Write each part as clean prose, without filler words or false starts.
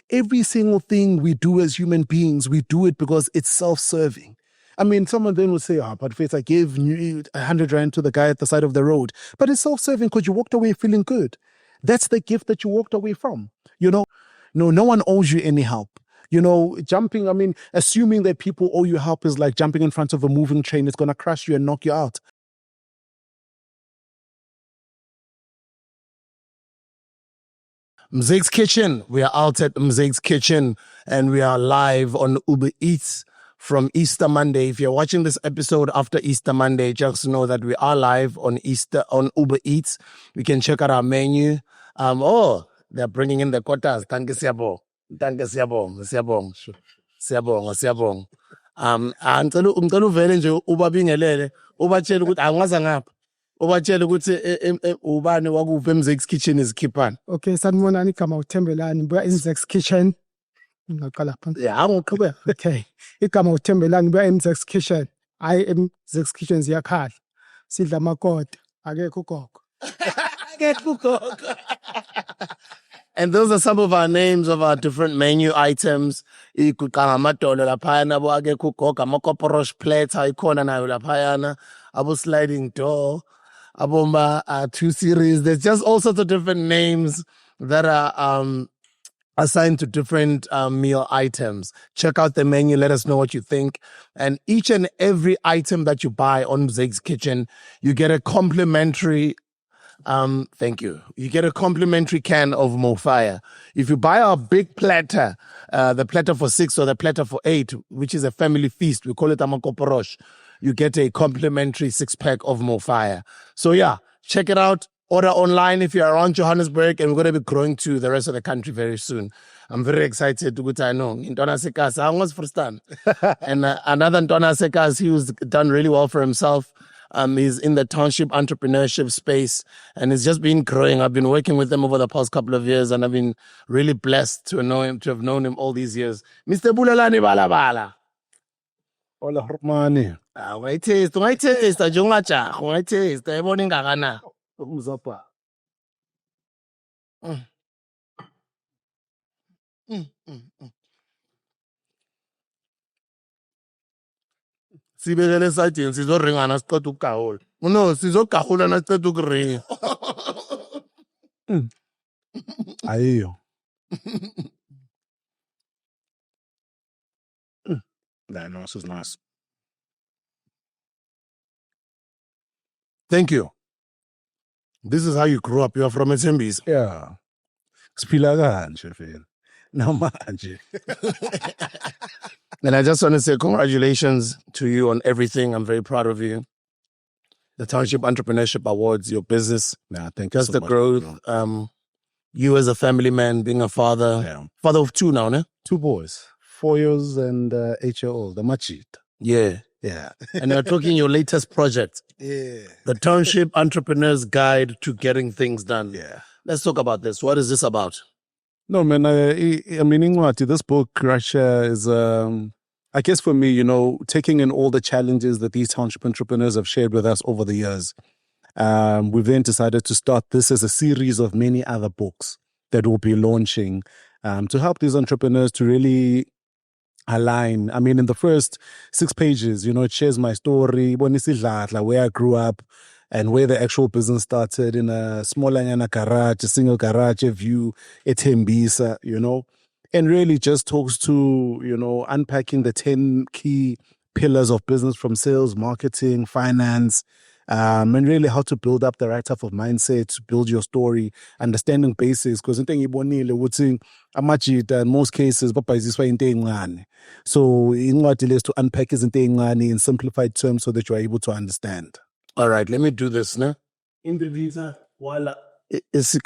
every single thing we do as human beings, we do it because it's self-serving. I mean, someone then will say, but Faith, I gave 100 rand to the guy at the side of the road. But it's self-serving because you walked away feeling good. That's the gift that you walked away from. No one owes you any help. Assuming that people owe you help is like jumping in front of a moving train. It's going to crush you and knock you out. Migs Kitchen. We are out at Migs Kitchen and we are live on Uber Eats from Easter Monday. If you're watching this episode after Easter Monday, just know that we are live on Uber Eats. You can check out our menu. They're bringing in the quotas. Thank you, Siyabong. Thank you, Siyabong. Siyabong. Ngicela uvele nje ubabingelele, ubatshela ukuthi angaza ngapha. Ubatshela ukuthi ubani wakuphi eMigs Kitchen izikhiphana. Okay, sanibonani igama uThembelani buya eMigs Kitchen. Ngaqala phansi. Yeah, angiqhubeka. Okay. Igama uThembelani buya eMigs Kitchen. Hayi eMigs Kitchen ziyakhala. Sidla amakota, akekho ugogo. Akekho ugogo. And those are some of our names of our different menu items. Amadolo laphayana abo akekho ugogo, amakoporosh plates ayikhona nayo laphayana, abo sliding door. Abomba 2 series. There's just all sorts of different names that are assigned to different meal items. Check out the menu. Let us know what you think. And each and every item that you buy on Migs Kitchen, you get a complimentary. Thank you. You get a complimentary can of Mofire. If you buy our big platter, the platter for 6 or the platter for 8, which is a family feast, we call it amakoporosh, you get a complimentary 6-pack of Mofire. So yeah, check it out. Order online if you're around Johannesburg, and we're going to be growing to the rest of the country very soon. I'm very excited to go to Ntwana Sekas. I was first time. And another Ntwana Sekas, he was done really well for himself. He's in the Township Entrepreneurship space, and it's just been growing. I've been working with him over the past couple of years, and I've been really blessed to have known him all these years. Mr. BULELANI BALABALA. Hola, Hormani. Ungayitaste, njengajaha, ungayitaste, ayibona ingakana. Umzapha. Sibekele esayidini sizoringana siqeda ukugahula. No, sizogahula nasiqeda ukuringa. Ayiyo. No, this is nice. Thank you. This is how you grew up. You are from Tembisa. Yeah. Siphila kanje phela. Namanje. And I just want to say congratulations to you on everything. I'm very proud of you. The Township Entrepreneurship Awards, your business. Yeah, thank you Just so the much, growth. bro. You as a family man, being a father. Yeah. Father of 2 now, ne? 2 boys, 4 years and 8-year-old. The machit. Yeah. Yeah. And you're talking your latest project. Yeah. The Township Entrepreneur's Guide to Getting Things Done. Yeah. Let's talk about this. What is this about? No, man, I mean, Ingwati, this book, Russia, is, I guess for me, taking in all the challenges that these township entrepreneurs have shared with us over the years. We've then decided to start this as a series of many other books that we'll be launching to help these entrepreneurs to really align. I mean, in the first 6 pages, it shares my story, where I grew up, and where the actual business started in a smaller garage, a single garage, a view, a Tembisa, and really just talks to, unpacking the 10 key pillars of business from sales, marketing, finance, and really how to build up the right type of mindset, to build your story, understanding basics, because in most cases, so in what it is to unpack in simplified terms so that you are able to understand. All right, let me do this, ne? In the visa, voila. Just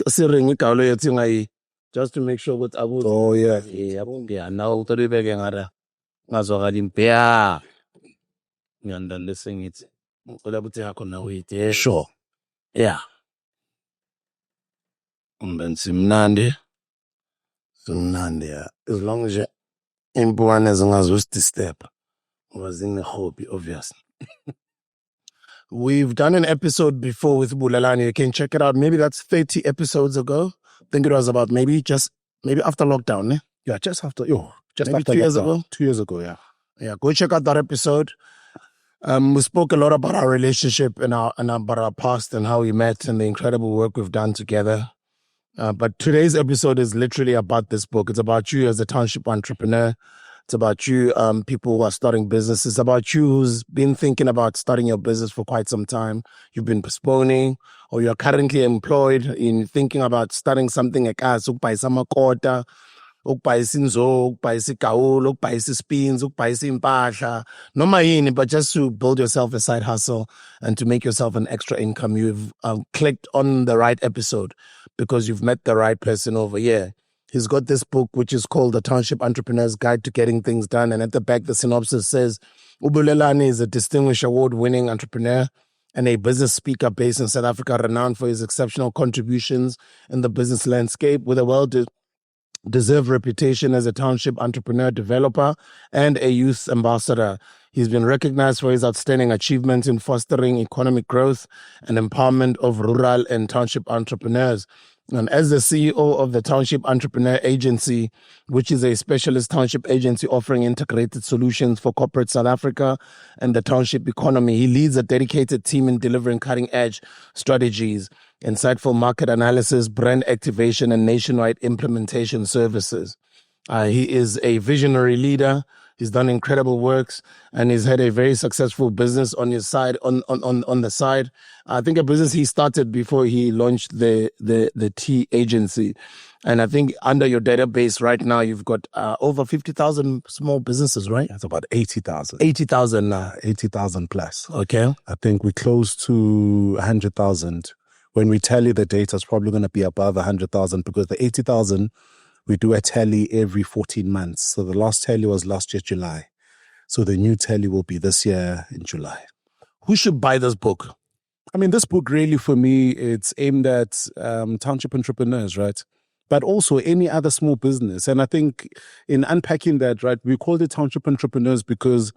to make sure what I would. Oh, yeah. Yeah, now to the begging other. You understand it. Sure. Yeah. And Simnandi. Yeah. As long as you're in Bullani, as long as we step, was in the hobby, obviously. We've done an episode before with BULELANI. You can check it out. Maybe that's 30 episodes ago. I think it was about maybe after lockdown. Yeah, just after Maybe after 2 years lockdown. ago. 2 years ago, yeah. Yeah, go check out that episode. We spoke a lot about our relationship and about our past and how we met and the incredible work we've done together. But today's episode is literally about this book. It's about you as a township entrepreneur. It's about you, people who are starting businesses. It's about you who's been thinking about starting your business for quite some time. You've been postponing, or you're currently employed in thinking about starting something like us, ukubhayisa ukubhayisa inzo, ukubhayisa igawulo, ukubhayisa ispins, ukubhayisa impahla, noma yini, but just to build yourself a side hustle and to make yourself an extra income. You've clicked on the right episode because you've met the right person over here. He's got this book, which is called The Township Entrepreneur's Guide to Getting Things Done. And at the back, the synopsis says, BULELANI is a distinguished award-winning entrepreneur and a business speaker based in South Africa, renowned for his exceptional contributions in the business landscape, with a well-deserved reputation as a township entrepreneur developer and a youth ambassador. He's been recognized for his outstanding achievements in fostering economic growth and empowerment of rural and township entrepreneurs. And as the CEO of the Township Entrepreneur Agency, which is a specialist township agency offering integrated solutions for corporate South Africa and the township economy, he leads a dedicated team in delivering cutting-edge strategies, insightful market analysis, brand activation, and nationwide implementation services. He is a visionary leader. He's done incredible works, and he's had a very successful business on his side. On the side, I think a business he started before he launched the tea agency, and I think under your database right now you've got over 50,000 small businesses, right? That's about 80,000. 80,000 now. 80,000 plus. Okay. I think we're close to 100,000. When we tally the data, it's probably going to be above 100,000 because the 80,000, we do a tally every 14 months. So the last tally was last year, July. So the new tally will be this year in July. Who should buy this book? I mean, this book really, for me, it's aimed at township entrepreneurs, right? But also any other small business. And I think in unpacking that, right, we called it Township Entrepreneurs because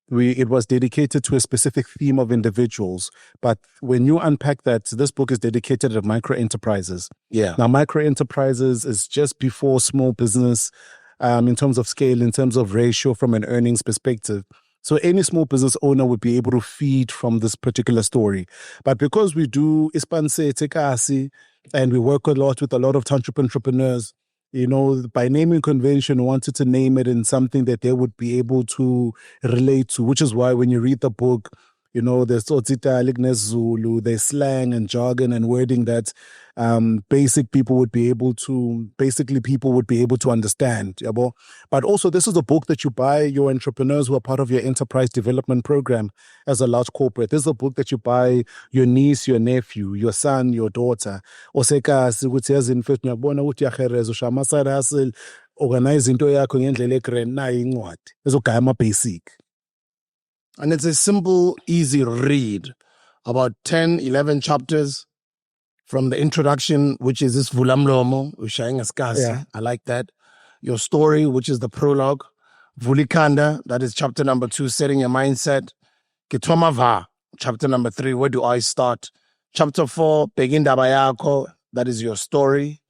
it was dedicated to a specific theme of individuals. But when you unpack that, this book is dedicated to micro enterprises. Yeah. Now, micro enterprises is just before small business in terms of scale, in terms of ratio from an earnings perspective. So any small business owner would be able to feed from this particular story. But because we do ispanse tekasi and we work a lot with a lot of township entrepreneurs, you know, by naming convention, wanted to name it in something that they would be able to relate to, which is why when you read the book, you know, there's Zulu, there's slang and jargon and wording that people would be able to understand. Yabo? But also, this is a book that you buy your entrepreneurs who are part of your enterprise development program as a large corporate. This is a book that you buy your niece, your nephew, your son, your daughter. Organize into yakho ngendlela egrand nayo incwadi. Ezogaya ama-basic. And it's a simple, easy read. About 10, 11 chapters from the introduction, which is this Vulamlomo, Ushaying Askasi. Yeah. I like that. Your story, which is the prologue. Vulikanda, that is chapter number 2, setting your mindset. Kitomava, chapter number 3, where do I start? Chapter 4, Begindaba Yako, that is your story.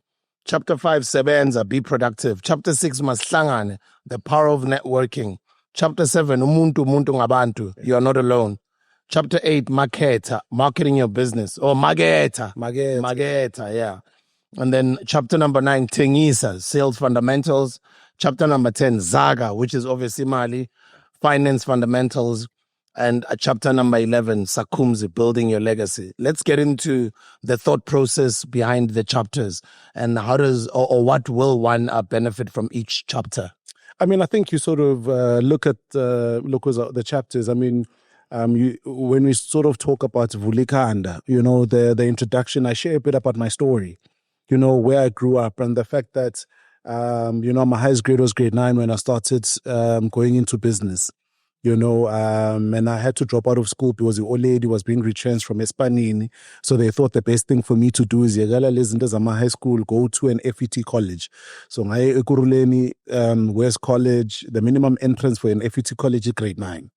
Chapter 5, Sebenza, be productive. Chapter 6, Maslangane, the power of networking. Chapter 7, Umuntu Ngabantu, you are not alone. Chapter 8, Marketa, marketing your business. Or Mageta, yeah. And then chapter number 9, Tembisa, sales fundamentals. Chapter number 10, Zaga, which is obviously Mali, finance fundamentals. And chapter number 11, Sakumzi, building your legacy. Let's get into the thought process behind the chapters and how does, or what will one benefit from each chapter? I mean, I think you sort of look at the chapters. I mean, when we sort of talk about Vulikanda, you know, the introduction, I share a bit about my story, you know, where I grew up and the fact that, you know, my highest grade was grade 9 when I started going into business. You know, and I had to drop out of school because the old lady was being retrenched from Espanini. So they thought the best thing for me to do is my high school, go to an FET college. So my Ekuruleni West College, the minimum entrance for an FET college is grade 9.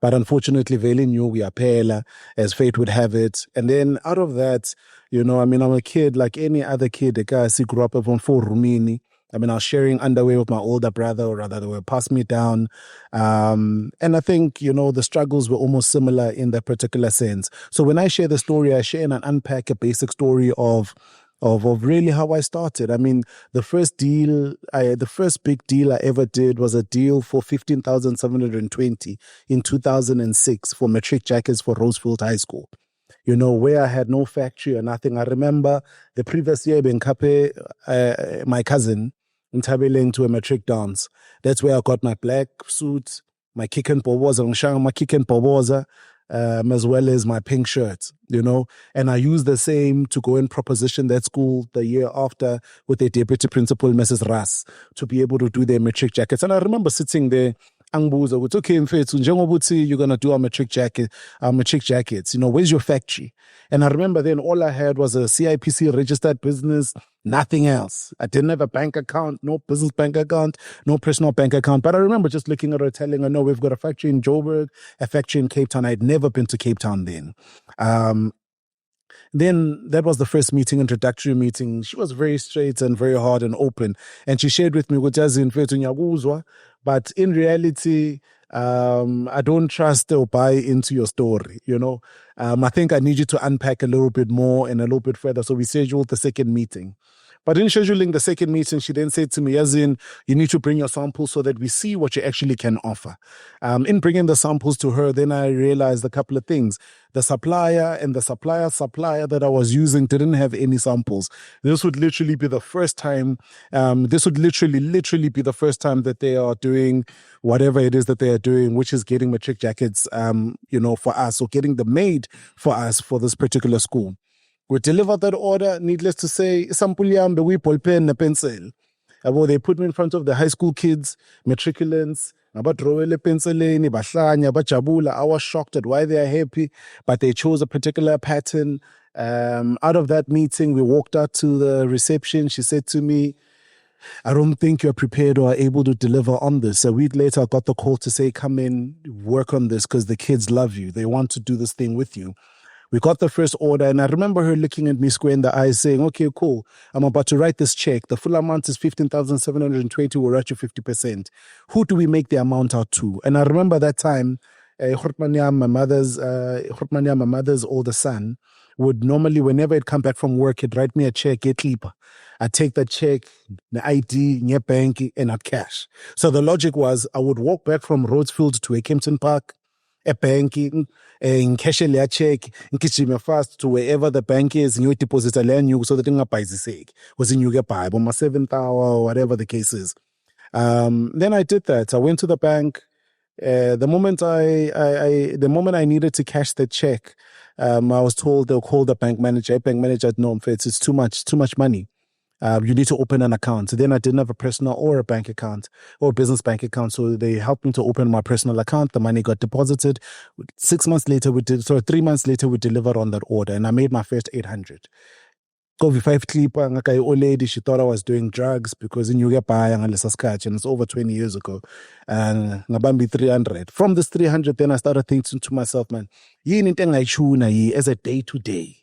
But unfortunately, Veli knew we are Pela, as fate would have it. And then out of that, you know, I mean, I'm a kid like any other kid. The guy grew up on 4 Rumini. I mean, I was sharing underwear with my older brother, or rather, they were passing me down. And I think, you know, the struggles were almost similar in that particular sense. So when I share the story, I share and unpack a basic story of really how I started. I mean, the first big deal I ever did was a deal for 15,720 in 2006 for matric jackets for Rosefield High School. You know, where I had no factory or nothing. I remember the previous year being Kape, my cousin, in Tabeleng to a matric dance. That's where I got my black suit, my kick and poboza, my kick and poboza, as well as my pink shirt, you know. And I used the same to go and proposition that school the year after with their deputy principal, Mrs. Ras, to be able to do their matric jackets. And I remember sitting there, angibuza ukuthi okay mfethu njengoba uthi you're gonna do our matric jackets, you know, where's your factory? And I remember then all I had was a CIPC registered business, nothing else. I didn't have a bank account, no business bank account, no personal bank account. But I remember just looking at her, telling her, no, we've got a factory in Joburg, a factory in Cape Town. I'd never been to Cape Town then. Then that was the first meeting, introductory meeting. She was very straight and very hard and open. And she shared with me, but in reality, I don't trust or buy into your story, you know. I think I need you to unpack a little bit more and a little bit further. So we scheduled the second meeting. But in scheduling the second meeting, she then said to me, as in, you need to bring your samples so that we see what you actually can offer. In bringing the samples to her, then I realized a couple of things. The supplier and the supplier that I was using didn't have any samples. This would literally be the first time, literally be the first time that they are doing whatever it is that they are doing, which is getting matric jackets, you know, for us, or getting them made for us for this particular school. We delivered that order, needless to say, sample yam, we ball pen, a pencil. They put me in front of the high school kids, matriculants, I was shocked at why they are happy, but they chose a particular pattern. Out of that meeting, we walked out to the reception. She said to me, I don't think you're prepared or able to deliver on this. A week later, I got the call to say, come in, work on this because the kids love you. They want to do this thing with you. We got the first order, and I remember her looking at me square in the eyes saying, okay, cool, I'm about to write this check. The full amount is 15,720. We'll write you 50%. Who do we make the amount out to? And I remember that time, my mother's older son, would normally, whenever he'd come back from work, he'd write me a check, get clipper. I'd take that check, the ID, nye bank, and I'd cash. So the logic was I would walk back from Rhodesfield to a Kempton Park, a banking, and cash a check, and kitchen fast to wherever the bank is, and you deposit a land you so that you buy the sake. Was in you get by on my 7th hour or whatever the case is. Then I did that. I went to the bank. The moment I needed to cash the check, I was told they'll call the bank manager. Bank manager, no, it's too much money. You need to open an account. So then I didn't have a personal or a bank account or a business bank account. So they helped me to open my personal account. The money got deposited. 3 months later, we delivered on that order, and I made my first 800. COVID-5 clipper, ngaka old lady, she thought I was doing drugs because in Yuga and it's over 20 years ago. And ngabambi 300. From this 300, then I started thinking to myself, man, as a day-to-day.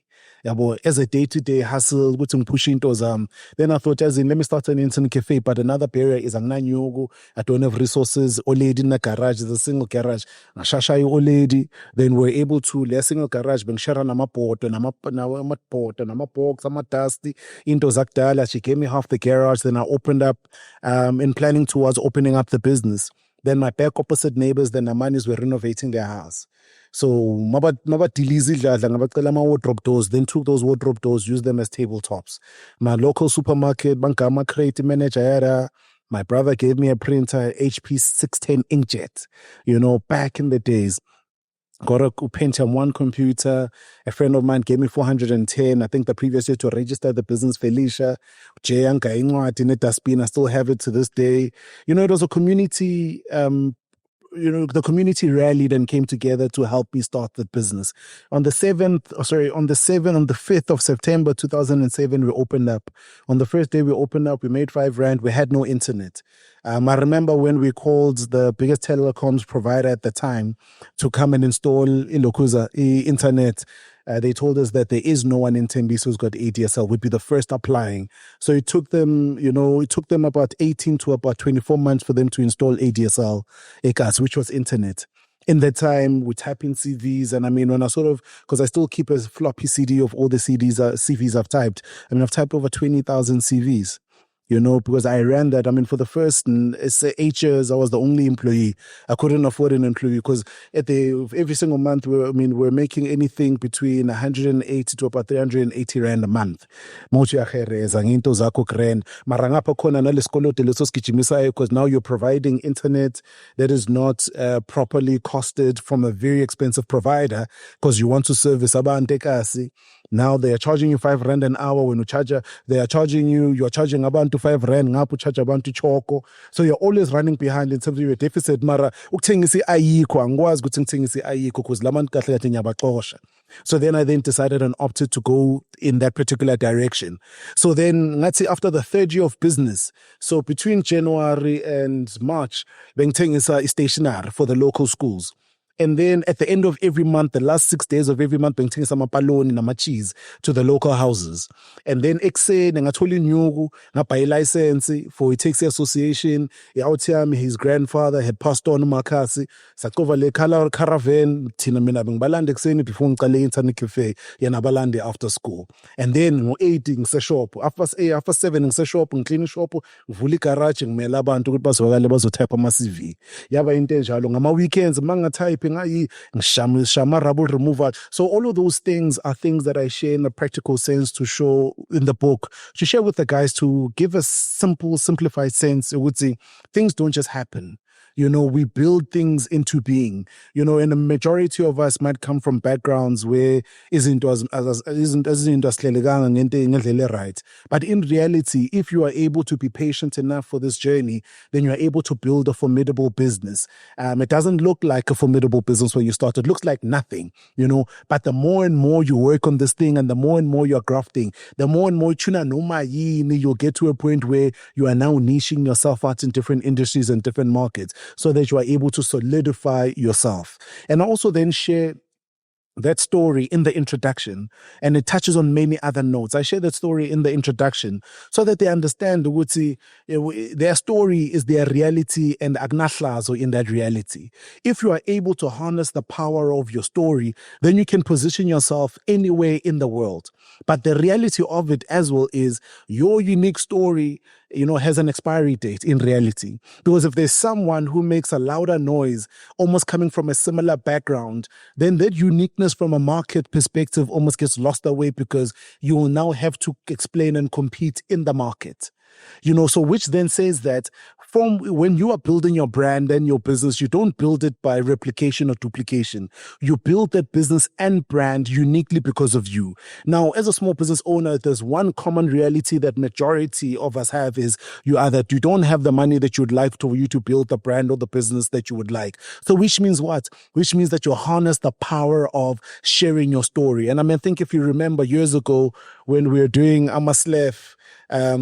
As a day-to-day hustle, pushing those then I thought, as in, let me start an internet cafe, but another barrier is I don't have resources. Old lady in the garage, there's a single garage. Old lady. Then we're able to lay a single garage, ben share na pot and I'm box, I'm dusty into Zakdala. She gave me half the garage. Then I opened up in planning towards opening up the business. Then my back opposite neighbors, then the manis were renovating their house. So maba dilizi dladla ngabacela ama wardrobe doors, then took those wardrobe doors, used them as tabletops. My local supermarket, bankama creative manager, my brother gave me a printer, HP 610 inkjet, you know, back in the days. Got a Pentium 1 computer. A friend of mine gave me 410. I think the previous year to register the business, Felicia. I still have it to this day. You know, it was a community the community rallied and came together to help me start the business. On the 5th of September 2007, we opened up. On the first day we opened up, we made R5. We had no internet. I remember when we called the biggest telecoms provider at the time to come and install Ilokuza internet. They told us that there is no one in Tembisa who's got ADSL. We'd be the first applying. So it took them, about 18 to about 24 months for them to install ADSL, ECAS, which was internet. In that time, we type in CVs, and I mean, when I because I still keep a floppy CD of all the CVs I've typed. I mean, I've typed over 20,000 CVs. Because I ran that. I mean, for the first 8 years, I was the only employee. I couldn't afford an employee because every single month, we're making anything between 180 to about 380 rand a month. Because now you're providing internet that is not properly costed from a very expensive provider because you want to service abantu ekasi. Now they are charging you 5 rand an hour. When you're charging about 5 rand, ngapu charge abantu choko. So you're always running behind in terms of your deficit. Mara, ukuthengisa ayikho, angikwazi ukuthi ngithengise ayikho because lamantu kahle kahle ngiyabaxosha. So then I decided and opted to go in that particular direction. So then, let's say after the 3rd year of business, so between January and March, bengithengisa stationery for the local schools. And then at the end of every month, the last 6 days of every month, bengithengisa amapaloni nama-cheese to the local houses. And then ekuseni ngathola inyuku, ngabhaya license for a taxi association. His grandfather had passed on uMakhasi. Saqova le caravan, thina mina bengibalanda ekuseni before ngiqale internet cafe, yena balande after school. And then ngo-8 ngiseshop. After 7 ngiseshop, ngiclean ishop, ngivula igarage, ngimela abantu ukuthi bazokale bazotype ama-CV. Yaba into enjalo ngama-weekends mangatype shama rubble removal. So all of those things are things that I share in a practical sense to show in the book, to share with the guys, to give a simplified sense. I would say things don't just happen. We build things into being, and the majority of us might come from backgrounds where isn't right. But in reality, if you are able to be patient enough for this journey, then you're able to build a formidable business. It doesn't look like a formidable business when you start. It looks like nothing, but the more and more you work on this thing and the more and more you're grafting, the more and more you'll get to a point where you are now niching yourself out in different industries and different markets, so that you are able to solidify yourself. And I also then share that story in the introduction, and it touches on many other notes. I share that story in the introduction so that they understand their story is their reality and agnahlazo in that reality. If you are able to harness the power of your story, then you can position yourself anywhere in the world. But the reality of it as well is your unique story has an expiry date in reality. Because if there's someone who makes a louder noise, almost coming from a similar background, then that uniqueness from a market perspective almost gets lost away because you will now have to explain and compete in the market. So which then says that from when you are building your brand and your business, you don't build it by replication or duplication. You build that business and brand uniquely because of you. Now, as a small business owner, there's one common reality that majority of us have is you don't have the money that you'd like for you to build the brand or the business that you would like. So which means what? Which means that you harness the power of sharing your story. And I think if you remember years ago when we were doing Amaslef,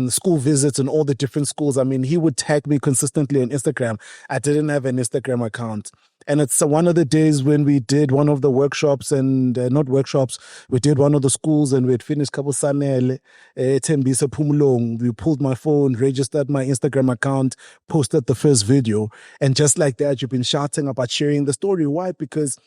school visits and all the different schools, he would tag me consistently on Instagram. I didn't have an Instagram account. And it's one of the days when we did one of the workshops and not workshops, we did one of the schools and we had finished Tembisa Pumulong. We pulled my phone, registered my Instagram account, posted the first video. And just like that, you've been shouting about sharing the story. Why? Because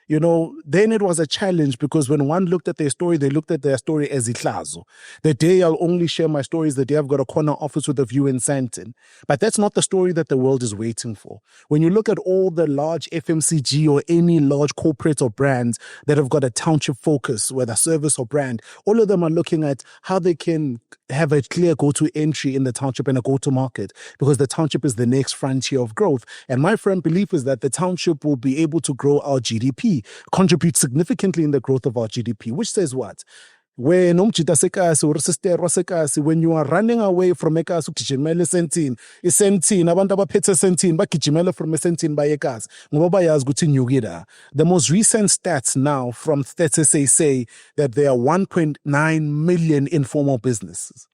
then it was a challenge because when one looked at their story, they looked at their story as ihlazo. The day I'll only share my story is the day I've got a corner office with a view in Sandton. But that's not the story that the world is waiting for. When you look at all the large FMCG or any large corporates or brands that have got a township focus, whether service or brand, all of them are looking at how they can have a clear go-to entry in the township and a go-to market, because the township is the next frontier of growth. And my firm belief is that the township will be able to grow our GDP, contribute significantly in the growth of our GDP, which says what? When you are running away from ekasi ugijimela esentini, isentini abantu abaphethe esentini bagijimela from esentini baye ekasi ngoba bayazi ukuthi inyukile. The most recent stats now from Stats SA say that there are 1.9 million informal businesses.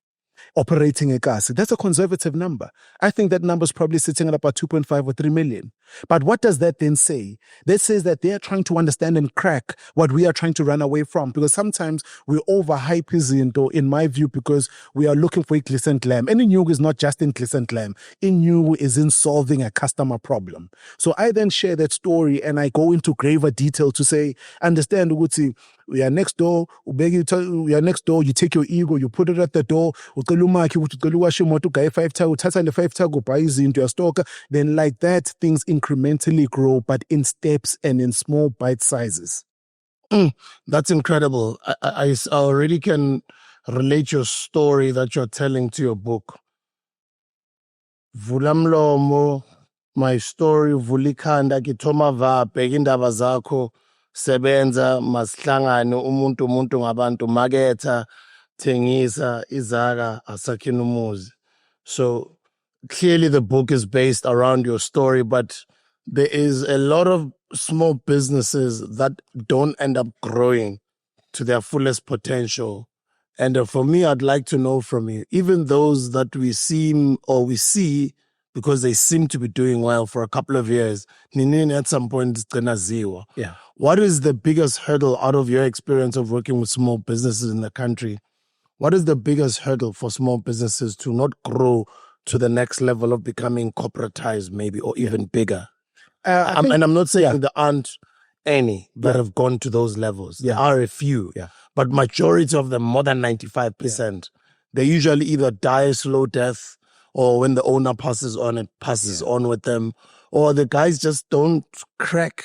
operating a gas. That's a conservative number. I think that number is probably sitting at about 2.5 or 3 million. But what does that then say? That says that they are trying to understand and crack what we are trying to run away from, because sometimes we overhype izinto, in my view, because we are looking for a glissant lamb. And Inyugu is not just in glissant lamb. Inyugu is in solving a customer problem. So I then share that story and I go into graver detail to say, understand, Uguti, we are next door, we are next door, you take your ego, you put it at the door, then like that, things incrementally grow, but in steps and in small bite sizes. That's incredible. I already can relate your story that you're telling to your book. Vulamlomo, my story, vulikhanda, kitoma va, indaba zakho, sebenza, masihlangane, umuntu ngabantu, maketha, thengisa, izaka, asakhina umuzi. So clearly the book is based around your story, but there is a lot of small businesses that don't end up growing to their fullest potential. And for me, I'd like to know from you, even those that we see because they seem to be doing well for a couple of years, ninini at some point it's gonna zero. Yeah. What is the biggest hurdle out of your experience of working with small businesses in the country? What is the biggest hurdle for small businesses to not grow to the next level of becoming corporatized, maybe, or even bigger? And I'm not saying there aren't any that have gone to those levels. There are a few, but majority of them, more than 95%, they usually either die a slow death, or when the owner passes on, it passes on with them, or the guys just don't crack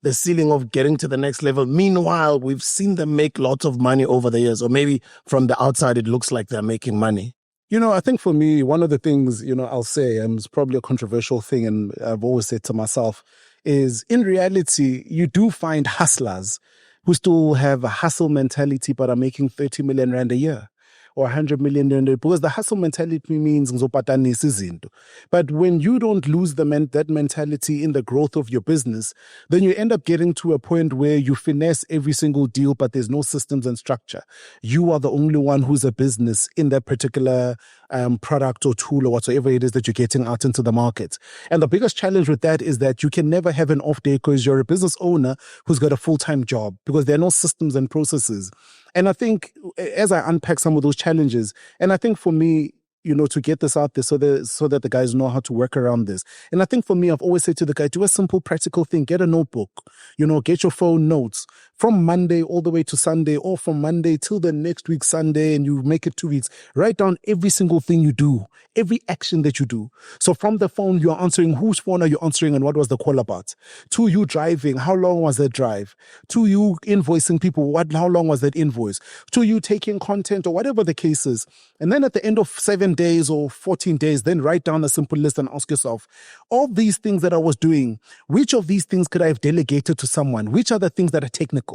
the ceiling of getting to the next level. Meanwhile, we've seen them make lots of money over the years, or maybe from the outside, it looks like they're making money. You know, I think for me, one of the things, I'll say, and it's probably a controversial thing, and I've always said to myself, is in reality, you do find hustlers who still have a hustle mentality, but are making 30 million rand a year or 100 million rand, because the hustle mentality means ngizopatanisa izinto. But when you don't lose that mentality in the growth of your business, then you end up getting to a point where you finesse every single deal, but there's no systems and structure. You are the only one who's a business in that particular product or tool or whatsoever it is that you're getting out into the market. And the biggest challenge with that is that you can never have an off day because you're a business owner who's got a full-time job, because there are no systems and processes. And I think as I unpack some of those challenges, and I think for me, to get this out there so that the guys know how to work around this. And I think for me, I've always said to the guy, do a simple, practical thing. Get a notebook, get your phone notes from Monday all the way to Sunday, or from Monday till the next week, Sunday, and you make it 2 weeks. Write down every single thing you do, every action that you do. So from the phone, you're answering, whose phone are you answering and what was the call about? To you driving, how long was that drive? To you invoicing people, how long was that invoice? To you taking content or whatever the case is. And then at the end of 7 days or 14 days, then write down a simple list and ask yourself, of these things that I was doing, which of these things could I have delegated to someone? Which are the things that are technical?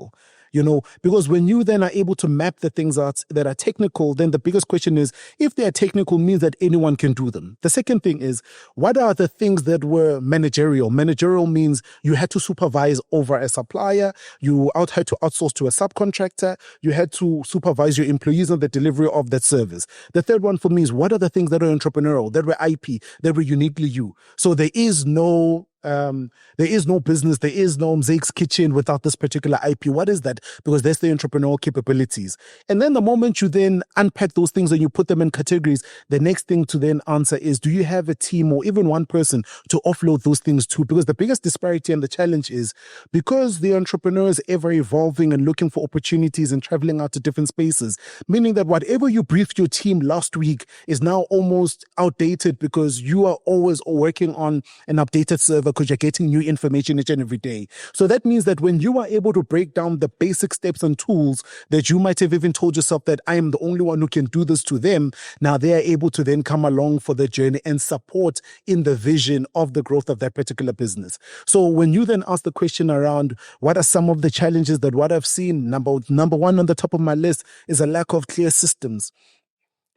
Because when you then are able to map the things out that are technical, then the biggest question is, if they are technical, means that anyone can do them. The second thing is, what are the things that were managerial? Managerial means you had to supervise over a supplier, you had to outsource to a subcontractor, you had to supervise your employees on the delivery of that service. The third one for me is, what are the things that are entrepreneurial, that were IP, that were uniquely you? So there is no business, there is no Migs Kitchen without this particular IP. What is that? Because that's the entrepreneurial capabilities. And then the moment you then unpack those things and you put them in categories, the next thing to then answer is, do you have a team or even one person to offload those things to? Because the biggest disparity and the challenge is, because the entrepreneur is ever evolving and looking for opportunities and traveling out to different spaces, meaning that whatever you briefed your team last week is now almost outdated, because you are always working on an updated server, because you're getting new information each and every day. So that means that when you are able to break down the basic steps and tools that you might have even told yourself that I am the only one who can do this to them, now they are able to then come along for the journey and support in the vision of the growth of that particular business. So when you then ask the question around what are some of the challenges that what I've seen, number one on the top of my list is a lack of clear systems.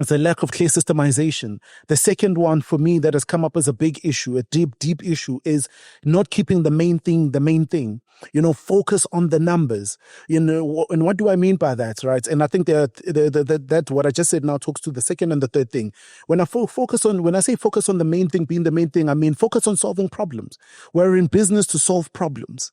It's a lack of clear systemization. The second one for me that has come up as a big issue, a deep, deep issue, is not keeping the main thing the main thing. Focus on the numbers. And what do I mean by that, right? And I think that what I just said now talks to the second and the third thing. When I say focus on the main thing being the main thing, I mean focus on solving problems. We're in business to solve problems.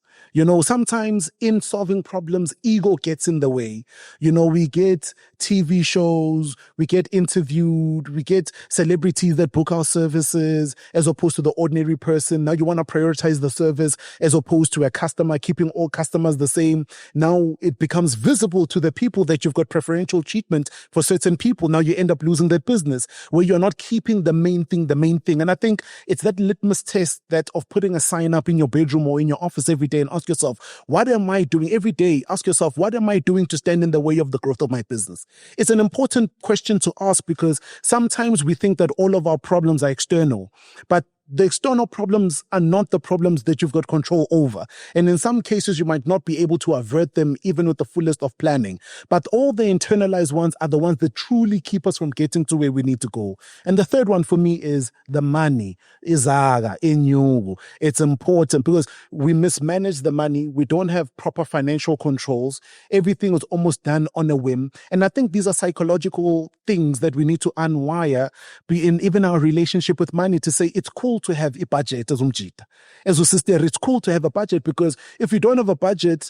Sometimes in solving problems, ego gets in the way. We get TV shows, we get interviewed, we get celebrities that book our services as opposed to the ordinary person. Now you want to prioritize the service as opposed to a customer, keeping all customers the same. Now it becomes visible to the people that you've got preferential treatment for certain people. Now you end up losing that business where you're not keeping the main thing. And I think it's that litmus test that of putting a sign up in your bedroom or in your office every day and ask yourself, what am I doing every day? Ask yourself, what am I doing to stand in the way of the growth of my business? It's an important question to ask because sometimes we think that all of our problems are external, but the external problems are not the problems that you've got control over. And in some cases, you might not be able to avert them even with the fullest of planning. But all the internalized ones are the ones that truly keep us from getting to where we need to go. And the third one for me is the money. Izaga, inyugu. It's important because we mismanage the money. We don't have proper financial controls. Everything is almost done on a whim. And I think these are psychological things that we need to unwire in even our relationship with money to say it's cool to have a budget as umjita. As a sister, it's cool to have a budget because if you don't have a budget,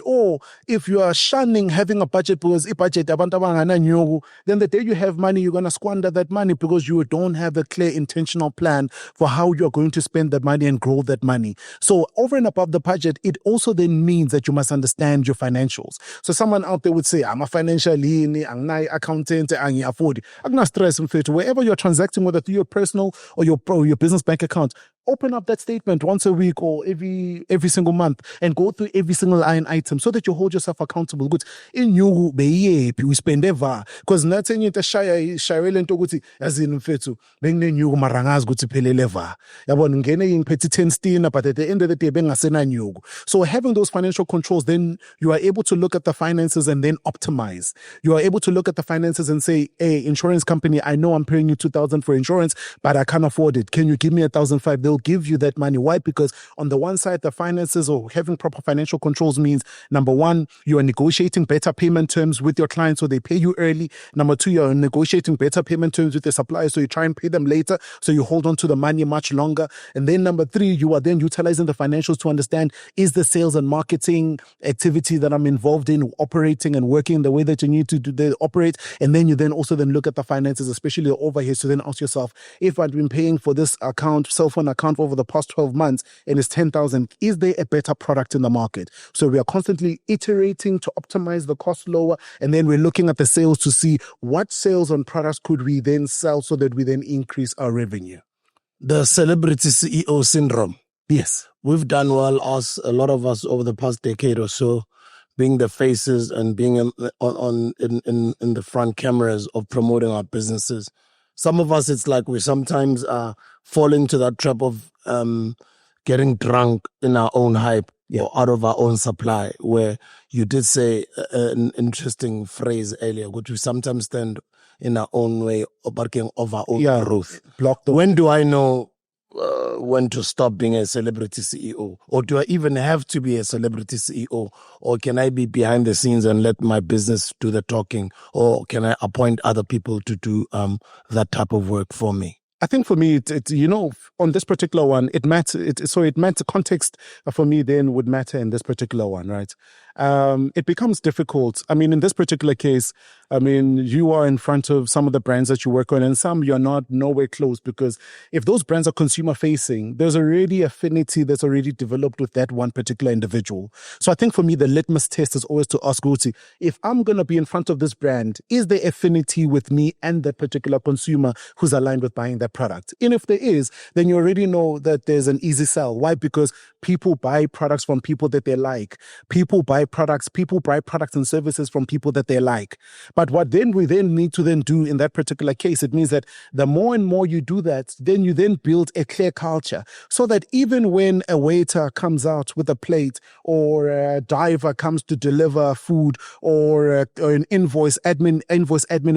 or if you are shunning having a budget because a budget, then the day you have money, you're going to squander that money because you don't have a clear intentional plan for how you're going to spend that money and grow that money. So over and above the budget, it also then means that you must understand your financials. So someone out there would say, I'm a financial lean, I'm an accountant, I'm afford. I'm not stressing wherever you're transacting, whether through your personal or your business bank account, open up that statement once a week or every single month and go through every single line item so that you hold yourself accountable. Good. In you be we spend ever because nothing into shire into good as in fetu. Beng you marangas good to pay lever. Yabon ngene in petty 10 stina, but at the end of the day, beng asena new. So having those financial controls, then you are able to look at the finances and then optimize. You are able to look at the finances and say, hey, insurance company, I know I'm paying you 2,000 for insurance, but I can't afford it. Can you give me 1,500? They'll give you that money. Why? Because on the one side, the finances or having proper financial controls means, number one, you are negotiating better payment terms with your clients so they pay you early. Number two, you're negotiating better payment terms with the suppliers so you try and pay them later so you hold on to the money much longer. And then number three, you are then utilizing the financials to understand, is the sales and marketing activity that I'm involved in operating and working the way that you need to operate? And then you then also then look at the finances, especially the overhead. So then ask yourself, if I've been paying for this cell phone account over the past 12 months and it's 10,000, is there a better product in the market? So we are constantly iterating to optimize the cost lower. And then we're looking at the sales to see what sales on products could we then sell so that we then increase our revenue. The celebrity CEO syndrome. Yes. We've done well, a lot of us over the past decade or so, being the faces and being in the front cameras of promoting our businesses. Some of us, it's like we sometimes fall into that trap of getting drunk in our own hype or out of our own supply, where you did say an interesting phrase earlier, which we sometimes stand in our own way, barking of our own growth. When do I know when to stop being a celebrity CEO? Or do I even have to be a celebrity CEO? Or can I be behind the scenes and let my business do the talking? Or can I appoint other people to do that type of work for me? I think for me, on this particular one, it matters. So it matters. Context for me then would matter in this particular one, right? It becomes difficult. I mean, in this particular case, I mean, you are in front of some of the brands that you work on and some you're not nowhere close, because if those brands are consumer facing, there's already affinity that's already developed with that one particular individual. So I think for me, the litmus test is always to ask Guti, if I'm going to be in front of this brand, is there affinity with me and that particular consumer who's aligned with buying that product? And if there is, then you already know that there's an easy sell. Why? Because people buy products from people that they like. People buy buy products, people buy products and services from people that they like. But what then we then need to then do in that particular case, it means that the more and more you do that, then you then build a clear culture so that even when a waiter comes out with a plate or a diver comes to deliver food or an invoice admin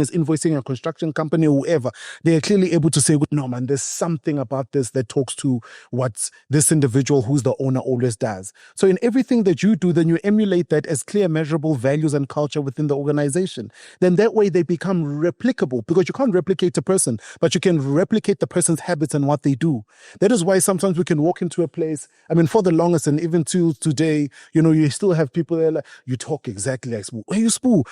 is invoicing a construction company or whoever, they are clearly able to say, no man, there's something about this that talks to what this individual who's the owner always does. So in everything that you do, then you emulate that as clear, measurable values and culture within the organization. Then that way they become replicable, because you can't replicate a person, but you can replicate the person's habits and what they do. That is why sometimes we can walk into a place, I mean, for the longest and even till today, you still have people there like, you talk exactly like Spoo. Where you Spoo?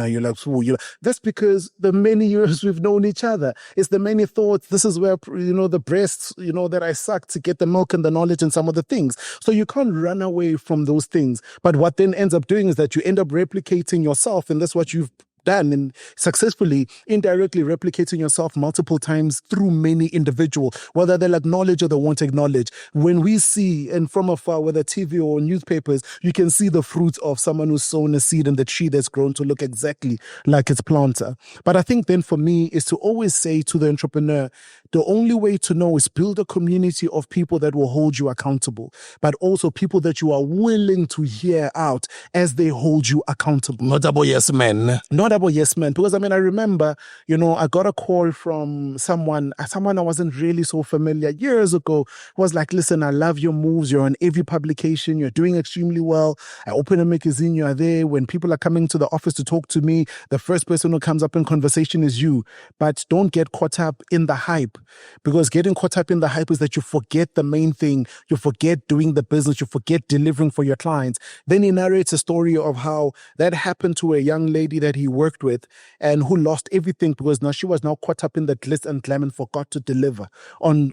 You're like Spoo. That's because the many years we've known each other. It's the many thoughts. This is where, the breasts, that I suck to get the milk and the knowledge and some of the things. So you can't run away from those things. But what then ends up doing is that you end up replicating yourself, and that's what you've done, and successfully indirectly replicating yourself multiple times through many individuals, whether they'll acknowledge or they won't acknowledge. When we see, and from afar, whether TV or newspapers, you can see the fruits of someone who's sown a seed in the tree that's grown to look exactly like its planter. But I think then for me is to always say to the entrepreneur, the only way to know is build a community of people that will hold you accountable, but also people that you are willing to hear out as they hold you accountable. Not about yes men. Not about yes men. Because I remember, I got a call from someone I wasn't really so familiar years ago. Was like, listen, I love your moves. You're on every publication. You're doing extremely well. I open a magazine. You are there. When people are coming to the office to talk to me, the first person who comes up in conversation is you. But don't get caught up in the hype, because getting caught up in the hype is that you forget the main thing. You forget doing the business. You forget delivering for your clients. Then he narrates a story of how that happened to a young lady that he worked with and who lost everything because now she was now caught up in the glitz and glam and forgot to deliver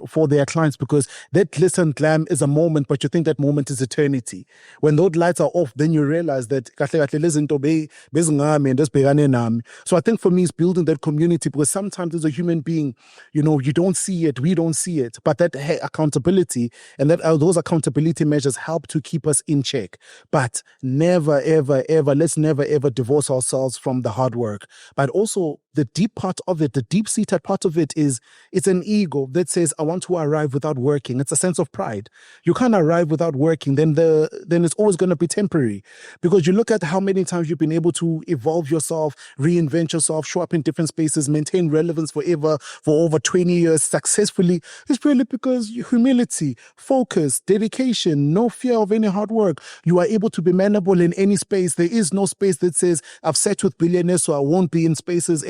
for their clients, because that glitz and glam is a moment, but you think that moment is eternity. When those lights are off, then you realize that so I think for me it's building that community, because sometimes as a human being, you don't see it, we don't see it, but that accountability and that those accountability measures help to keep us in check. But never, ever, ever, let's never, ever divorce ourselves from the hard work. But also the deep part of it, the deep-seated part of it is, it's an ego that says, I want to arrive without working. It's a sense of pride. You can't arrive without working. Then it's always going to be temporary, because you look at how many times you've been able to evolve yourself, reinvent yourself, show up in different spaces, maintain relevance for over 20 years successfully. It's really because humility, focus, dedication, no fear of any hard work. You are able to be manable in any space. There is no space that says, I've sat with billionaires, so I won't be in spaces.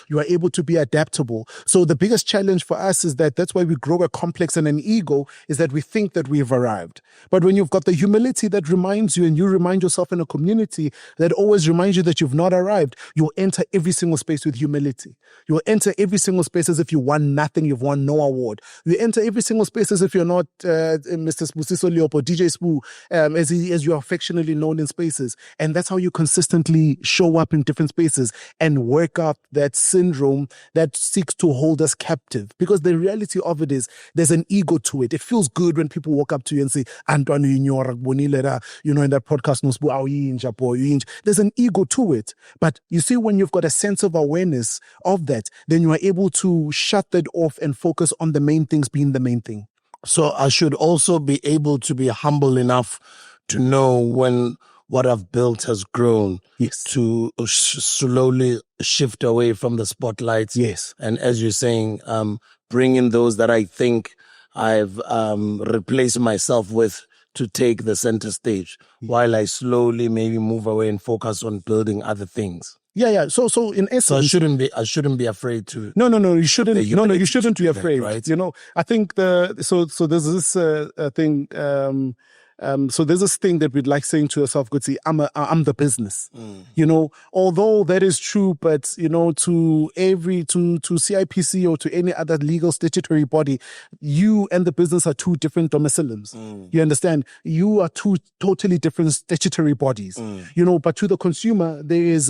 You are able to be adaptable. So the biggest challenge for us is that's why we grow a complex and an ego, is that we think that we've arrived. But when you've got the humility that reminds you, and you remind yourself in a community that always reminds you that you've not arrived, you'll enter every single space with humility. You'll enter every single space as if you won nothing, you've won no award. You enter every single space as if you're not Mr. Spusiso Leopo, DJ Spoo, as you are affectionately known in spaces. And that's how you consistently show up in different spaces and work out that syndrome that seeks to hold us captive. Because the reality of it is, there's an ego to it. It feels good when people walk up to you and say, Antoine, in that podcast, there's an ego to it. But you see, when you've got a sense of awareness of that, then you are able to shut that off and focus on the main things being the main thing. So I should also be able to be humble enough to know when what I've built has grown. Yes. To slowly shift away from the spotlight. Yes. And as you're saying, bring in those that I think I've replaced myself with to take the center stage, while I slowly maybe move away and focus on building other things. Yeah. So in essence, so I shouldn't be afraid to. No, you shouldn't. No, you shouldn't be afraid. Right? I think so there's this thing. So there's this thing that we'd like saying to yourself, Gutsi, I'm the business. Although that is true, but to CIPC or to any other legal statutory body, you and the business are two different domiciliums. You understand? You are two totally different statutory bodies. But to the consumer, there is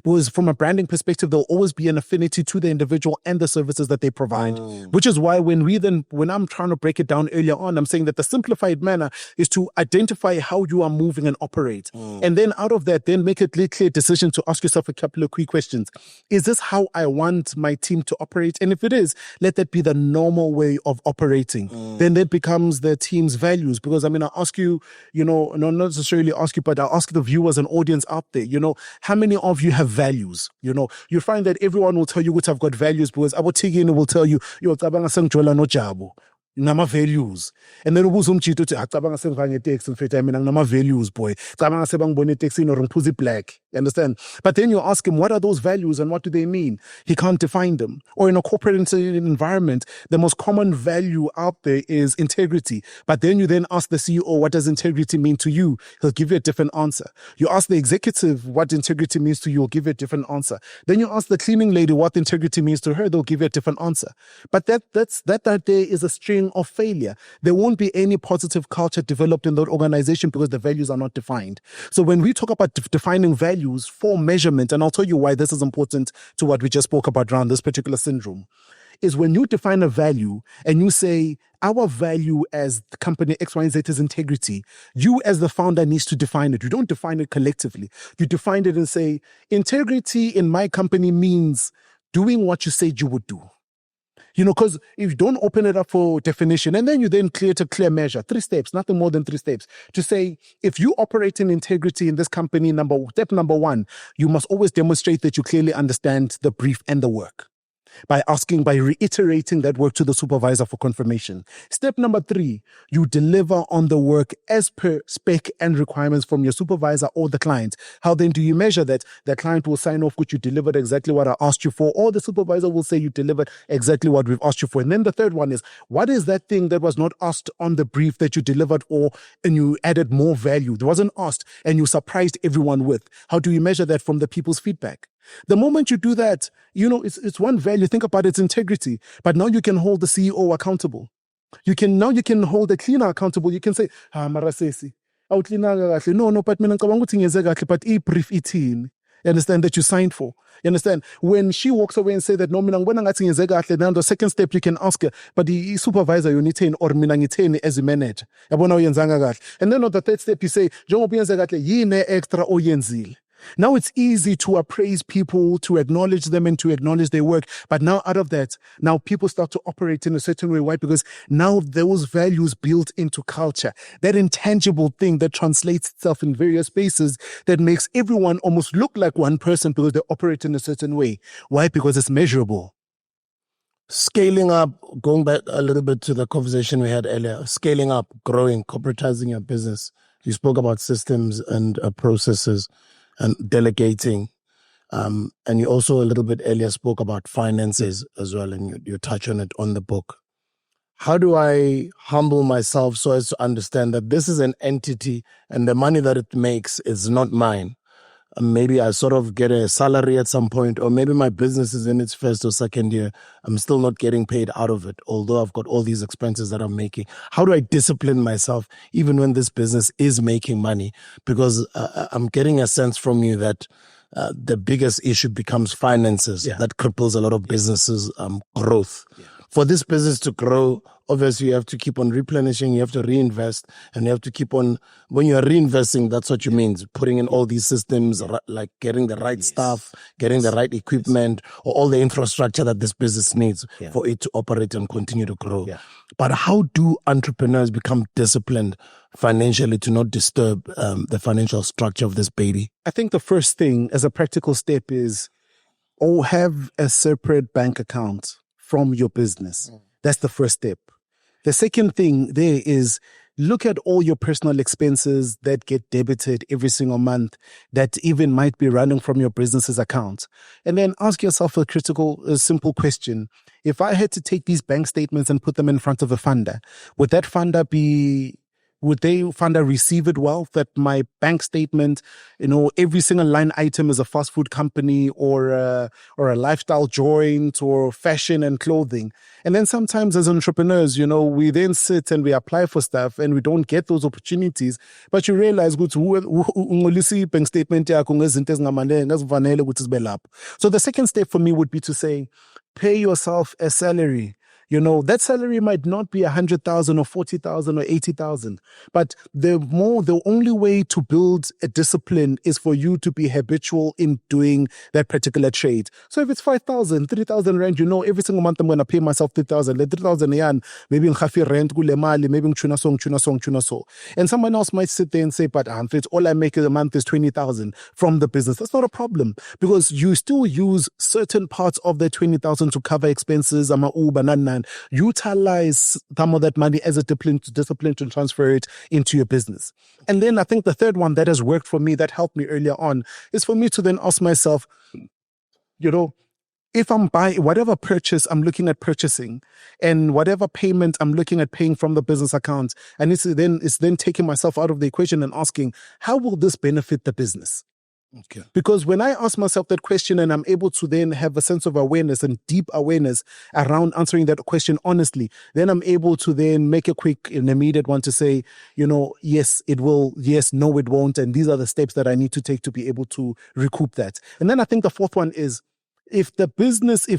because from a branding perspective, there'll always be an affinity to the individual and the services that they provide, which is is why when I'm trying to break it down earlier on, I'm saying that the simplified manner is to identify how you are moving and operate. And then out of that, then make a clear decision to ask yourself a couple of quick questions. Is this how I want my team to operate? And if it is, let that be the normal way of operating. Then that becomes the team's values. Because I'll ask you, not necessarily ask you, but I'll ask the viewers and audience out there, how many of you have values? You find that everyone will tell you which have got values, because Abo Tigini will tell you, cabanga sengijola no jabo. Nama values. And then ubuza umjito uthi acabanga sengivanga taxi mfethu mina nginama values boy. Cabanga sebangibone taxi no ngiphuza black. You understand? But then you ask him, what are those values and what do they mean? He can't define them. Or in a corporate environment, the most common value out there is integrity. But then you then ask the CEO, what does integrity mean to you? He'll give you a different answer. You ask the executive what integrity means to you, he'll give you a different answer. Then you ask the cleaning lady what integrity means to her, they'll give you a different answer. But that there is a string of failure. There won't be any positive culture developed in that organization because the values are not defined. So when we talk about defining values for measurement, and I'll tell you why this is important to what we just spoke about around this particular syndrome, is when you define a value and you say, our value as the company X, Y, and Z is integrity, you as the founder needs to define it. You don't define it collectively. You define it and say, integrity in my company means doing what you said you would do. Because if you don't open it up for definition, and then you then create a clear measure, 3 steps, nothing more than 3 steps, to say, if you operate in integrity in this company, step number 1, you must always demonstrate that you clearly understand the brief and the work. By reiterating that work to the supervisor for confirmation. Step number 3, you deliver on the work as per spec and requirements from your supervisor or the client. How then do you measure that? The client will sign off that you delivered exactly what I asked you for, or the supervisor will say you delivered exactly what we've asked you for. And then the third one is, what is that thing that was not asked on the brief that you delivered and you added more value? It wasn't asked and you surprised everyone with. How do you measure that from the people's feedback? The moment you do that, it's one value. Think about its integrity. But now you can hold the CEO accountable. You can hold the cleaner accountable. You can say, marasesi, no, but mina ngicabanga ukuthi ngenze kahle, but brief ithini. You understand that you signed for. You understand? When she walks away and say that, no, mina ngibona ngathi ngenze kahle, then the second step you can ask her, but the supervisor you need or mina ngitheni as a manager. Yabona uyenzanga kahle. And then on the third step you say, njengoba uyenze kahle, yini extra oyenzile. Now it's easy to appraise people, to acknowledge them and to acknowledge their work. But now out of that, now people start to operate in a certain way. Why? Because now those values built into culture, that intangible thing that translates itself in various spaces that makes everyone almost look like one person because they operate in a certain way. Why? Because it's measurable. Scaling up, going back a little bit to the conversation we had earlier, scaling up, growing, corporatizing your business. You spoke about systems and processes and delegating. And you also a little bit earlier spoke about finances as well, and you touch on it on the book. How do I humble myself so as to understand that this is an entity and the money that it makes is not mine? Maybe I sort of get a salary at some point, or maybe my business is in its first or second year. I'm still not getting paid out of it, although I've got all these expenses that I'm making. How do I discipline myself even when this business is making money? Because I'm getting a sense from you that the biggest issue becomes finances. That cripples a lot of businesses' growth. For this business to grow, obviously you have to keep on replenishing, you have to reinvest, and you have to keep on, when you're reinvesting, that's what you mean, putting in all these systems, like getting the right stuff, getting the right equipment, or all the infrastructure that this business needs for it to operate and continue to grow. But how do entrepreneurs become disciplined financially to not disturb the financial structure of this baby? I think the first thing as a practical step is, have a separate bank account from your business. That's the first step. The second thing there is, look at all your personal expenses that get debited every single month that even might be running from your business's account. And then ask yourself a simple question. If I had to take these bank statements and put them in front of a funder, would that funder receive it well? That my bank statement, every single line item is a fast food company or a lifestyle joint or fashion and clothing. And then sometimes as entrepreneurs, we then sit and we apply for stuff and we don't get those opportunities. But you realize, so the second step for me would be to say, pay yourself a salary. You know, that salary might not be 100,000 or 40,000 or 80,000, but the only way to build a discipline is for you to be habitual in doing that particular trade. So if it's 5,000, 3,000 rand, you know, every single month I'm going to pay myself 3,000, 3,000 yan, maybe in rent, maybe tuna song. And someone else might sit there and say, but all I make a month is 20,000 from the business. That's not a problem, because you still use certain parts of the 20,000 to cover expenses, utilize some of that money as a discipline to transfer it into your business. And then I think the third one that has worked for me, that helped me earlier on, is for me to then ask myself, you know, if I'm buying whatever purchase I'm looking at purchasing and whatever payment I'm looking at paying from the business account, and it's then taking myself out of the equation and asking, how will this benefit the business? Okay. Because when I ask myself that question and I'm able to then have a sense of awareness and deep awareness around answering that question honestly, then I'm able to then make a quick and immediate one to say, you know, yes, it will. Yes, no, it won't. And these are the steps that I need to take to be able to recoup that. And then I think the fourth one is, if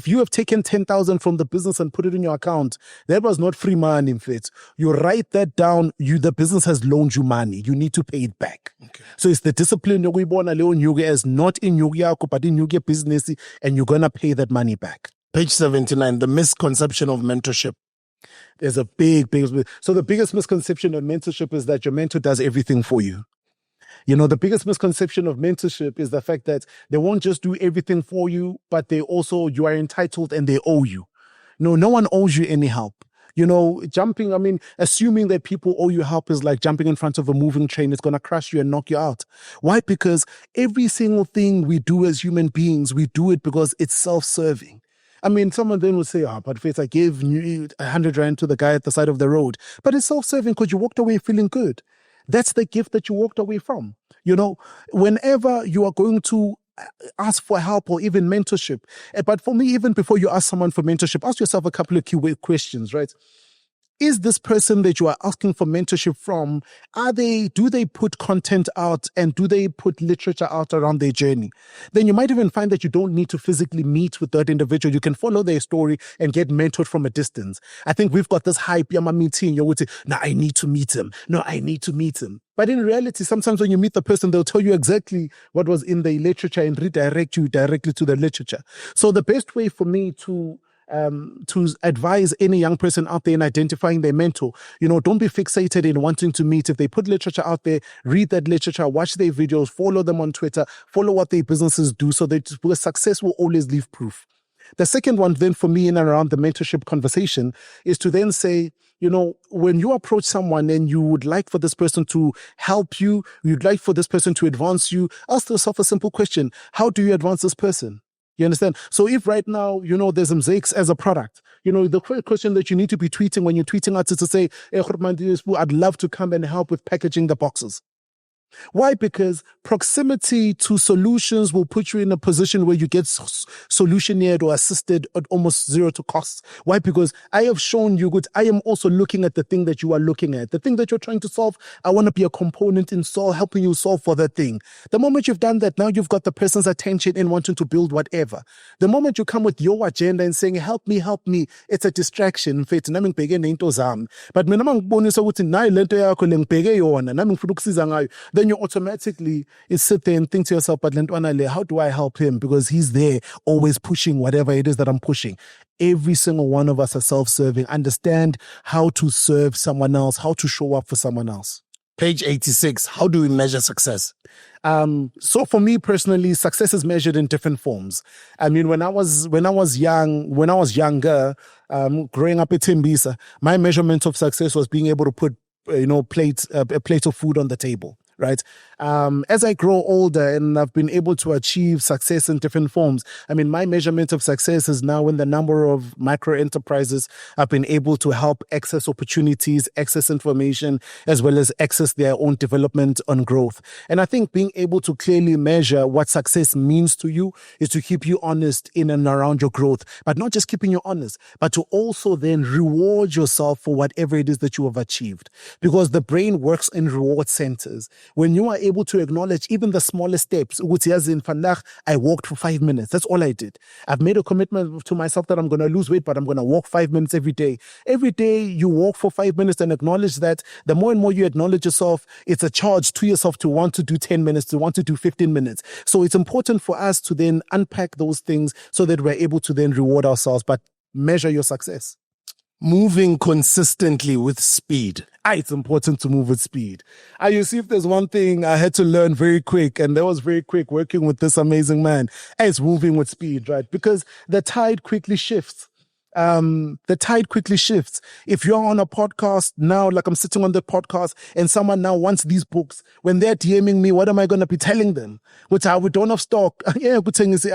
you have taken 10,000 from the business and put it in your account, that was not free money. In fact, you write that down. The business has loaned you money. You need to pay it back. Okay. So it's the discipline that we born alone as not in your but in your business, and you're gonna pay that money back. Page 79, the misconception of mentorship. There's a big. So the biggest misconception of mentorship is that your mentor does everything for you. You know, the biggest misconception of mentorship is the fact that they won't just do everything for you, but you are entitled and they owe you. No one owes you any help. You know, assuming that people owe you help is like jumping in front of a moving train. It's going to crush you and knock you out. Why? Because every single thing we do as human beings, we do it because it's self-serving. I mean, someone then will say, but Faith, I gave 100 rand to the guy at the side of the road. But it's self-serving because you walked away feeling good. That's the gift that you walked away from. You know, whenever you are going to ask for help or even mentorship, but for me, even before you ask someone for mentorship, ask yourself a couple of key questions, right? Is this person that you are asking for mentorship from, do they put content out and do they put literature out around their journey? Then you might even find that you don't need to physically meet with that individual. You can follow their story and get mentored from a distance. I think we've got this hype, yama meeting, you would say, no, I need to meet him. No, I need to meet him. But in reality, sometimes when you meet the person, they'll tell you exactly what was in the literature and redirect you directly to the literature. So the best way for me to advise any young person out there in identifying their mentor, you know, don't be fixated in wanting to meet. If they put literature out there, read that literature, watch their videos, follow them on Twitter, follow what their businesses do, so that success will always leave proof. The second one then for me in and around the mentorship conversation is to then say, you know, when you approach someone and you would like for this person to help you, you'd like for this person to advance you, ask yourself a simple question: how do you advance this person? You understand? So if right now, you know, there's Mzakes as a product, you know, the question that you need to be tweeting when you're tweeting out is to say, hey, I'd love to come and help with packaging the boxes. Why? Because proximity to solutions will put you in a position where you get solutioneered or assisted at almost zero to cost. Why? Because I have shown you I am also looking at the thing that you are looking at. The thing that you're trying to solve, I want to be a component in helping you solve for that thing. The moment you've done that, now you've got the person's attention in wanting to build whatever. The moment you come with your agenda and saying, help me, it's a distraction. In fact, but then you automatically sit there and think to yourself, but how do I help him? Because he's there always pushing whatever it is that I'm pushing. Every single one of us are self-serving. Understand how to serve someone else, how to show up for someone else. Page 86, how do we measure success? So for me personally, success is measured in different forms. I mean, when I was younger, growing up at Tembisa, my measurement of success was being able to put a plate of food on the table. Right. As I grow older and I've been able to achieve success in different forms, I mean, my measurement of success is now in the number of micro enterprises I've been able to help access opportunities, access information, as well as access their own development and growth. And I think being able to clearly measure what success means to you is to keep you honest in and around your growth, but not just keeping you honest, but to also then reward yourself for whatever it is that you have achieved. Because the brain works in reward centers. When you are able to acknowledge even the smallest steps, I walked for 5 minutes. That's all I did. I've made a commitment to myself that I'm going to lose weight, but I'm going to walk 5 minutes every day. Every day you walk for 5 minutes and acknowledge that. The more and more you acknowledge yourself, it's a charge to yourself to want to do 10 minutes, to want to do 15 minutes. So it's important for us to then unpack those things so that we're able to then reward ourselves, but measure your success. Moving consistently with speed. It's important to move with speed. You see, if there's one thing I had to learn very quick, and that was very quick working with this amazing man, it's moving with speed, right? Because the tide quickly shifts. If you're on a podcast now, like I'm sitting on the podcast, and someone now wants these books, when they're DMing me, what am I going to be telling them? Which we don't have stock. Yeah,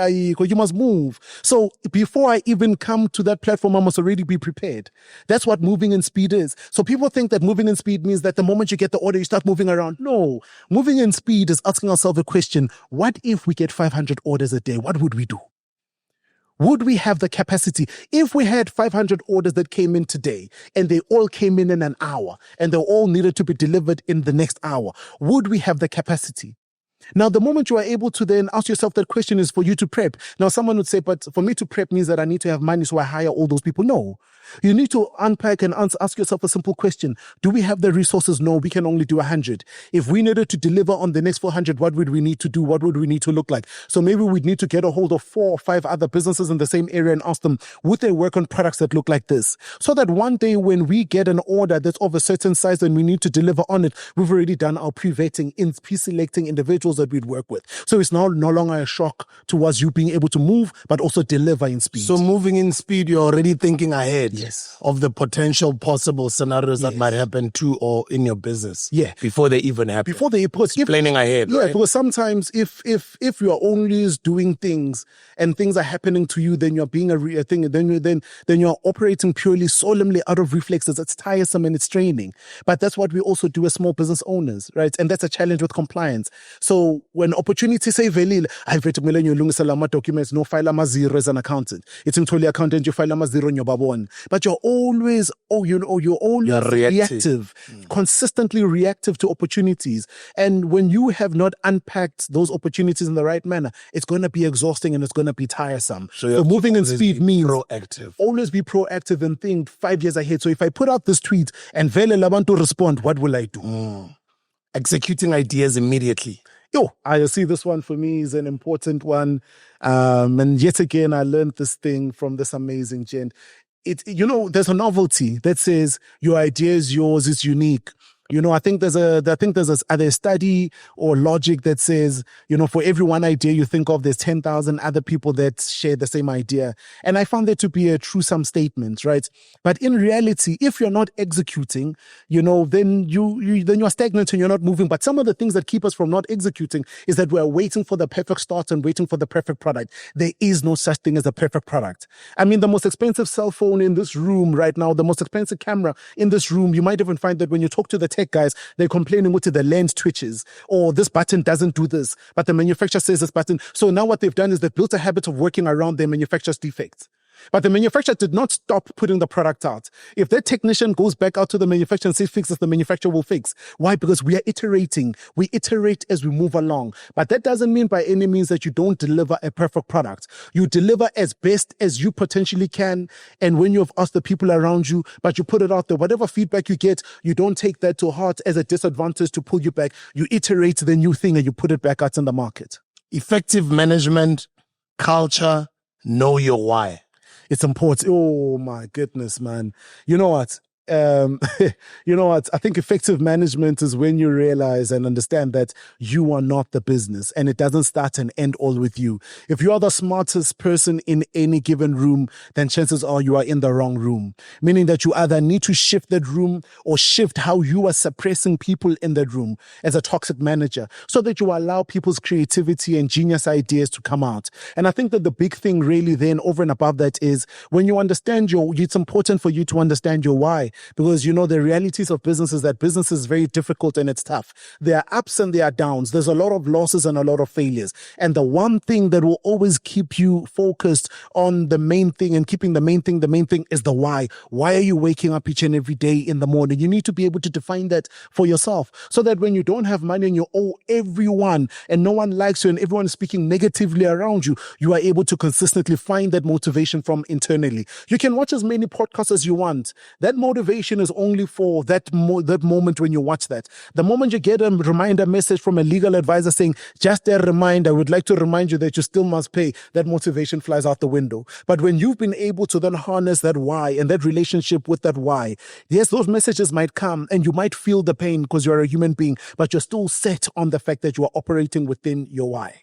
you must move. So before I even come to that platform, I must already be prepared. That's what moving in speed is. So people think that moving in speed means that the moment you get the order, you start moving around. No, moving in speed is asking ourselves a question. What if we get 500 orders a day? What would we do? Would we have the capacity? If we had 500 orders that came in today and they all came in an hour and they all needed to be delivered in the next hour, would we have the capacity? Now, the moment you are able to then ask yourself that question is for you to prep. Now, someone would say, but for me to prep means that I need to have money, so I hire all those people. No. You need to unpack and ask yourself a simple question. Do we have the resources? No, we can only do 100. If we needed to deliver on the next 400, what would we need to do? What would we need to look like? So maybe we'd need to get a hold of 4 or 5 other businesses in the same area and ask them, would they work on products that look like this? So that one day when we get an order that's of a certain size and we need to deliver on it, we've already done our pre-vetting, in pre-selecting individuals that we'd work with. So it's now no longer a shock towards you being able to move, but also deliver in speed. So moving in speed, you're already thinking ahead. Yes. Of the potential possible scenarios that might happen to or in your business. Yeah. Before they even happen. Before they planning ahead. Yeah, right? because sometimes if you are always doing things and things are happening to you, then you're being then you're operating purely solemnly out of reflexes. It's tiresome and it's draining. But that's what we also do as small business owners, right? And that's a challenge with compliance. So when opportunities say velile, I vet kumele nyolungisela ama documents, no file ama zero as an accountant. It's totally accountant, you file ama zero in your babon. But you're always reactive, consistently reactive to opportunities. And when you have not unpacked those opportunities in the right manner, it's going to be exhausting and it's going to be tiresome. So moving in speed means proactive. Always be proactive and think 5 years ahead. So if I put out this tweet and vele labantu to respond, what will I do? Executing ideas immediately. I see this one for me is an important one. And yet again, I learned this thing from this amazing gent. There's a novelty that says your idea is yours, it's unique. I think there's a study or logic that says, for every one idea you think of, there's 10,000 other people that share the same idea. And I found that to be a truesome statement, right? But in reality, if you're not executing, then you're stagnant and you're not moving. But some of the things that keep us from not executing is that we're waiting for the perfect start and waiting for the perfect product. There is no such thing as a perfect product. I mean, the most expensive cell phone in this room right now, the most expensive camera in this room, you might even find that when you talk to the tech guys, they're complaining what the lens twitches or this button doesn't do this, but the manufacturer says this button. So now what they've done is they've built a habit of working around their manufacturer's defects. But the manufacturer did not stop putting the product out. If that technician goes back out to the manufacturer and says fix this, the manufacturer will fix. Why? Because we are iterating. We iterate as we move along. But that doesn't mean by any means that you don't deliver a perfect product. You deliver as best as you potentially can. And when you have asked the people around you, but you put it out there, whatever feedback you get, you don't take that to heart as a disadvantage to pull you back. You iterate the new thing and you put it back out in the market. Effective management, culture, know your why. It's important. Oh my goodness, man. You know what? I think effective management is when you realize and understand that you are not the business and it doesn't start and end all with you. If you are the smartest person in any given room, then chances are you are in the wrong room, meaning that you either need to shift that room or shift how you are suppressing people in that room as a toxic manager so that you allow people's creativity and genius ideas to come out. And I think that the big thing really then over and above that is when you understand it's important for you to understand your why. Because, the realities of business is that business is very difficult and it's tough. There are ups and there are downs. There's a lot of losses and a lot of failures. And the one thing that will always keep you focused on the main thing and keeping the main thing is the why. Why are you waking up each and every day in the morning? You need to be able to define that for yourself so that when you don't have money and you owe everyone and no one likes you and everyone is speaking negatively around you, you are able to consistently find that motivation from internally. You can watch as many podcasts as you want. That motivation is only for that moment when you watch that. The moment you get a reminder message from a legal advisor saying, just a reminder, I would like to remind you that you still must pay, that motivation flies out the window. But when you've been able to then harness that why and that relationship with that why, yes, those messages might come and you might feel the pain because you're a human being, but you're still set on the fact that you are operating within your why.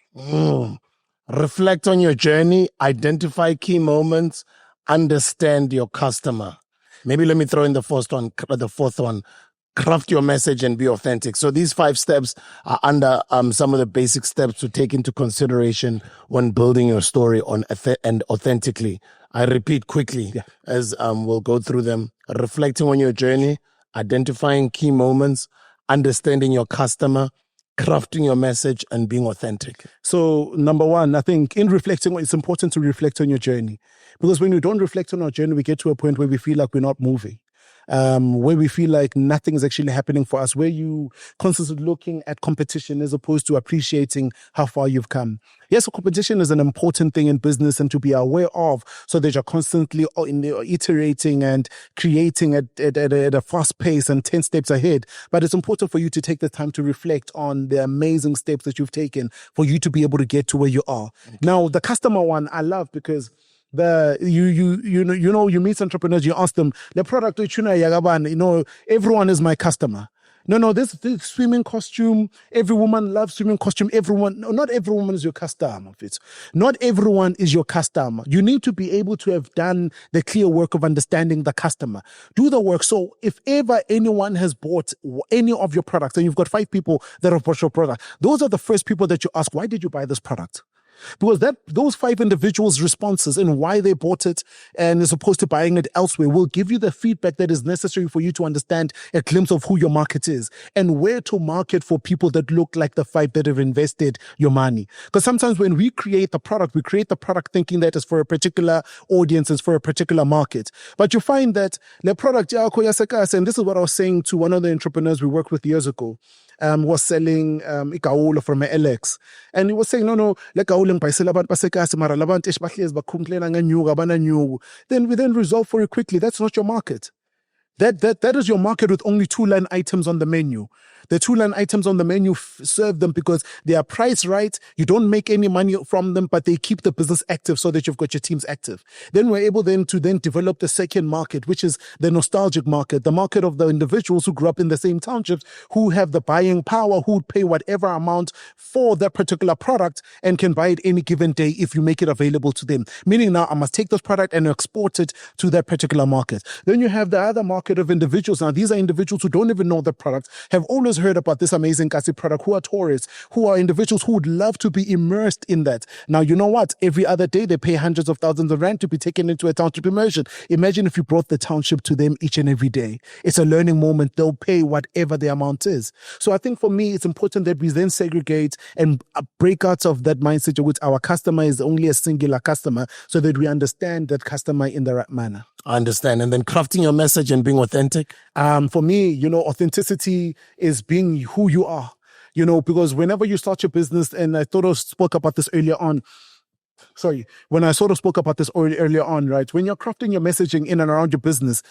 Reflect on your journey, identify key moments, understand your customer. Maybe let me throw in the fourth one. Craft your message and be authentic. So these 5 steps are under some of the basic steps to take into consideration when building your story and authentically. I repeat quickly as we'll go through them. Reflecting on your journey, identifying key moments, understanding your customer, crafting your message, and being authentic. So number 1, I think in reflecting, it's important to reflect on your journey. Because when we don't reflect on our journey, we get to a point where we feel like we're not moving. Where we feel like nothing is actually happening for us, where you constantly looking at competition as opposed to appreciating how far you've come. Yes, competition is an important thing in business and to be aware of so that you're constantly iterating and creating at a fast pace and 10 steps ahead. But it's important for you to take the time to reflect on the amazing steps that you've taken for you to be able to get to where you are. Okay. Now, the customer one I love because you meet entrepreneurs, you ask them, the product, everyone is my customer. No, this swimming costume, every woman loves swimming costume. Not every woman is your customer. Not everyone is your customer. You need to be able to have done the clear work of understanding the customer. Do the work. So if ever anyone has bought any of your products and you've got 5 people that have bought your product, those are the first people that you ask, why did you buy this product? Because those 5 individuals' responses and why they bought it and as opposed to buying it elsewhere will give you the feedback that is necessary for you to understand a glimpse of who your market is and where to market for people that look like the 5 that have invested your money. Because sometimes when we create the product thinking that it's for a particular audience, it's for a particular market. But you find that the product, and this is what I was saying to one of the entrepreneurs we worked with years ago, was selling ikaulo from LX. And he was saying, no, then we resolve for you quickly. That's not your market. That is your market with only 2-line items on the menu. The 2-line items on the menu serve them because they are priced right. You don't make any money from them, but they keep the business active so that you've got your teams active. Then we're able to develop the second market, which is the nostalgic market, the market of the individuals who grew up in the same townships, who have the buying power, who would pay whatever amount for that particular product and can buy it any given day if you make it available to them. Meaning now I must take this product and export it to that particular market. Then you have the other market of individuals. Now these are individuals who don't even know the product, have always heard about this amazing Kasi product, who are tourists, who are individuals who would love to be immersed in that. Now, you know what? Every other day they pay hundreds of thousands of rand to be taken into a township immersion. Imagine if you brought the township to them each and every day. It's a learning moment. They'll pay whatever the amount is. So I think for me, it's important that we then segregate and break out of that mindset in which our customer is only a singular customer so that we understand that customer in the right manner. I understand. And then crafting your message and being authentic? For me, authenticity is being who you are, because whenever you start your business, and I thought I spoke about this earlier on, when I sort of spoke about this earlier on, right? When you're crafting your messaging in and around your business,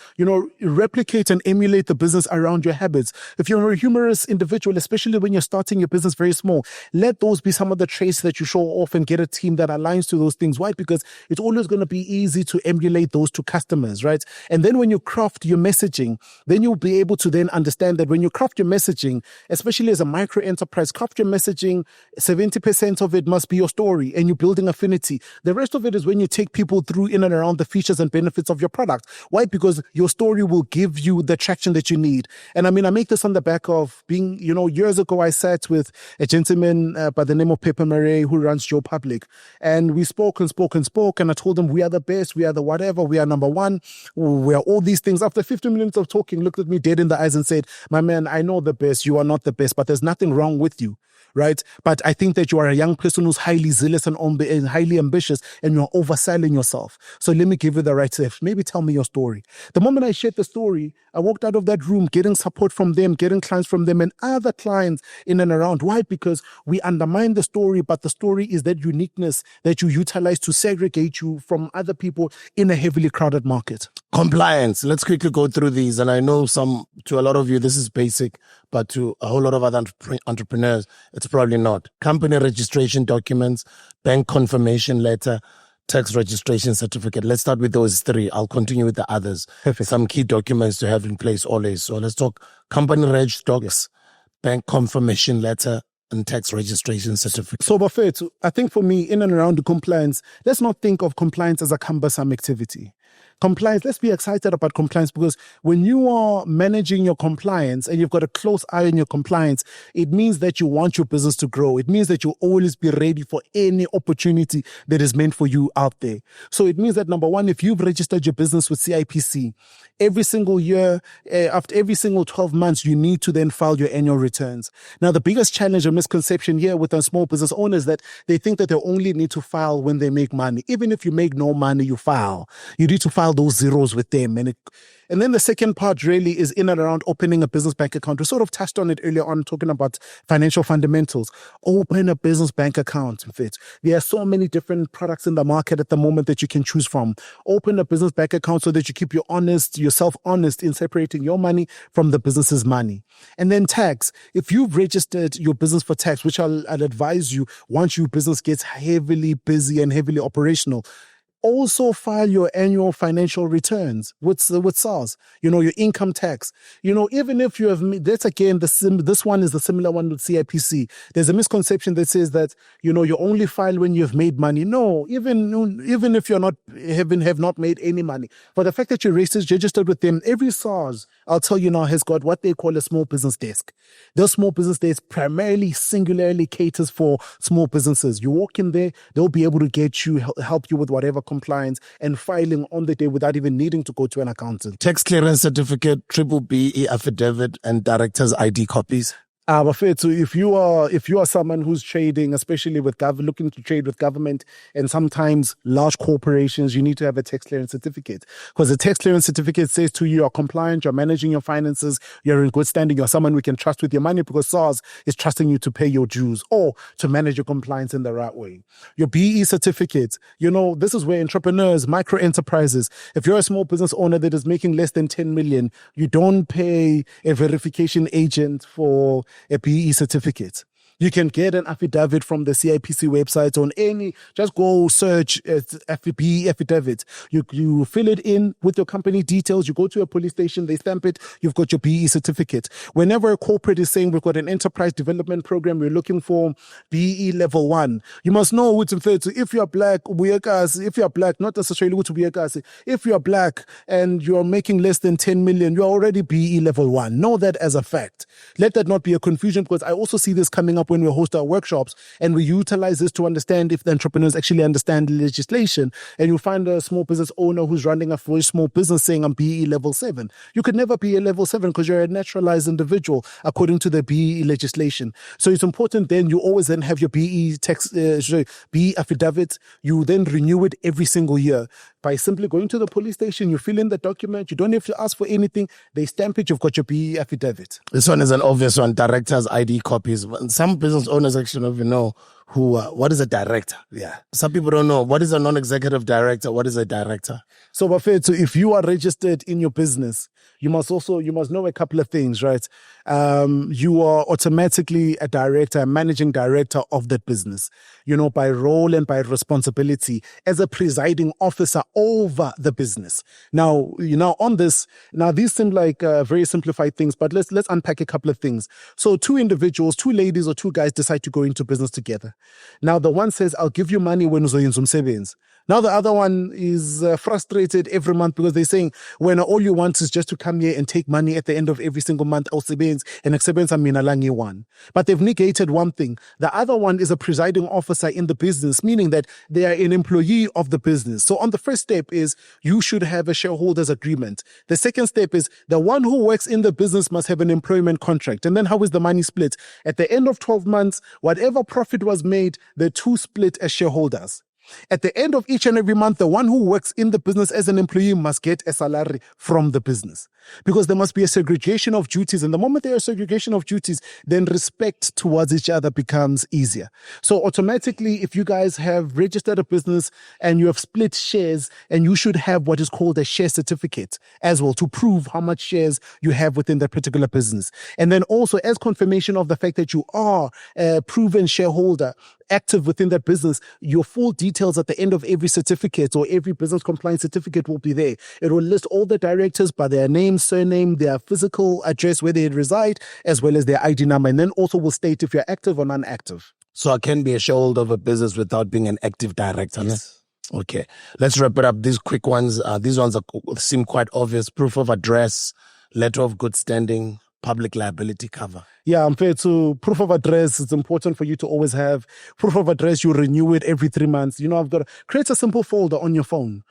replicate and emulate the business around your habits. If you're a humorous individual, especially when you're starting your business very small, let those be some of the traits that you show off and get a team that aligns to those things. Why? Because it's always going to be easy to emulate those to customers, right? And then when you craft your messaging, then you'll be able to then understand that when you craft your messaging, especially as a micro enterprise, craft your messaging, 70% of it must be your story, and you're building a opportunity. The rest of it is when you take people through in and around the features and benefits of your product. Why? Because your story will give you the traction that you need. And I mean, I make this on the back of being, years ago, I sat with a gentleman by the name of Pepper Murray who runs Joe Public. And we spoke. And I told him, we are the best, we are the whatever, we are number one, we are all these things. After 15 minutes of talking, looked at me dead in the eyes and said, my man, I know the best, you are not the best, but there's nothing wrong with you. Right? But I think that you are a young person who's highly zealous and highly ambitious, and you're overselling yourself. So let me give you the right stuff. Maybe tell me your story. The moment I shared the story, I walked out of that room getting support from them, getting clients from them, and other clients in and around. Why? Because we undermine the story, but the story is that uniqueness that you utilize to segregate you from other people in a heavily crowded market. Compliance. Let's quickly go through these. And I know to a lot of you, this is basic, but to a whole lot of other entrepreneurs, it's probably not. Company registration documents, bank confirmation letter, tax registration certificate. Let's start with those three. I'll continue with the others. Perfect. Some key documents to have in place always. So let's talk company reg docs, bank confirmation letter, and tax registration certificate. So, Buffett, I think for me, in and around the compliance, let's not think of compliance as a cumbersome activity. Compliance, let's be excited about compliance, because when you are managing your compliance and you've got a close eye on your compliance, it means that you want your business to grow. It means that you'll always be ready for any opportunity that is meant for you out there. So it means that, number one, if you've registered your business with CIPC, every single year, after every single 12 months, you need to then file your annual returns. Now, the biggest challenge or misconception here with our small business owners is that they think that they only need to file when they make money. Even if you make no money, you file. You need to file those zeros with them. And then the second part really is in and around opening a business bank account. We sort of touched on it earlier on, talking about financial fundamentals. Open a business bank account. There are so many different products in the market at the moment that you can choose from. Open a business bank account so that you keep yourself honest in separating your money from the business's money. And then tax. If you've registered your business for tax, which I'll advise you, once your business gets heavily busy and heavily operational, also file your annual financial returns with SARS, your income tax. Even if you have, that's again, this one is the similar one with CIPC. There's a misconception that says that, you only file when you've made money. No, even if you're not, have not made any money. For the fact that you're registered with them, every SARS, I'll tell you now, has got what they call a small business desk. Those small business desks primarily, singularly caters for small businesses. You walk in there, they'll be able to help you with whatever compliance and filing on the day without even needing to go to an accountant. Tax clearance certificate, triple BE affidavit, and director's ID copies. So if you are someone who's trading, especially with looking to trade with government and sometimes large corporations, you need to have a tax clearance certificate, because the tax clearance certificate says to you, you're compliant, you're managing your finances, you're in good standing, you're someone we can trust with your money, because SARS is trusting you to pay your dues or to manage your compliance in the right way. Your BE certificate, this is where entrepreneurs, micro enterprises, if you're a small business owner that is making less than 10 million, you don't pay a verification agent for a BE certificate. You can get an affidavit from the CIPC website on just go search BE affidavit. You fill it in with your company details. You go to a police station, they stamp it, you've got your BE certificate. Whenever a corporate is saying we've got an enterprise development program, we're looking for BE level 1, you must know if you're black, not necessarily if you're black and you're making less than 10 million, you're already BE level 1. Know that as a fact. Let that not be a confusion, because I also see this coming up when we host our workshops, and we utilize this to understand if the entrepreneurs actually understand the legislation. And you'll find a small business owner who's running a very small business saying, I'm BE level 7. You could never be a level 7 because you're a naturalized individual according to the BE legislation. So it's important then you always then have your BE affidavit. You then renew it every single year by simply going to the police station. You fill in the document. You don't have to ask for anything. They stamp it. You've got your BE affidavit. This one is an obvious one. Director's ID copies. Some business owners actually don't even know what is a director. Yeah. Some people don't know. What is a non-executive director? What is a director? So, Buffett, if you are registered in your business, you must know a couple of things, right? You are automatically a director, a managing director of that business, by role and by responsibility as a presiding officer over the business. Now, on this, these seem like very simplified things, but let's unpack a couple of things. So 2 individuals, 2 ladies or 2 guys decide to go into business together. Now the one says, I'll give you money when uzoyenza umsebenzi. Now the other one is frustrated every month because they're saying, when all you want is just to come here and take money at the end of every single month, one. But they've negated one thing. The other one is a presiding officer in the business, meaning that they are an employee of the business. So on the first step is you should have a shareholders agreement. The second step is the one who works in the business must have an employment contract. And then how is the money split? At the end of 12 months, whatever profit was made, the two split as shareholders. At the end of each and every month, the one who works in the business as an employee must get a salary from the business, because there must be a segregation of duties. And the moment there is segregation of duties, then respect towards each other becomes easier. So automatically, if you guys have registered a business and you have split shares, and you should have what is called a share certificate as well to prove how much shares you have within that particular business. And then also as confirmation of the fact that you are a proven shareholder, active within that business, your full details at the end of every certificate or every business compliance certificate will be there. It will list all the directors by their name, surname, their physical address where they reside, as well as their ID number. And then also will state if you're active or non-active. So I can be a shareholder of a business without being an active director. Yes. Okay, let's wrap it up. These quick ones, these ones seem quite obvious. Proof of address, letter of good standing, public liability cover. Yeah, I'm fair to proof of address. It's important for you to always have proof of address. You renew it every 3 months. I've got to create a simple folder on your phone.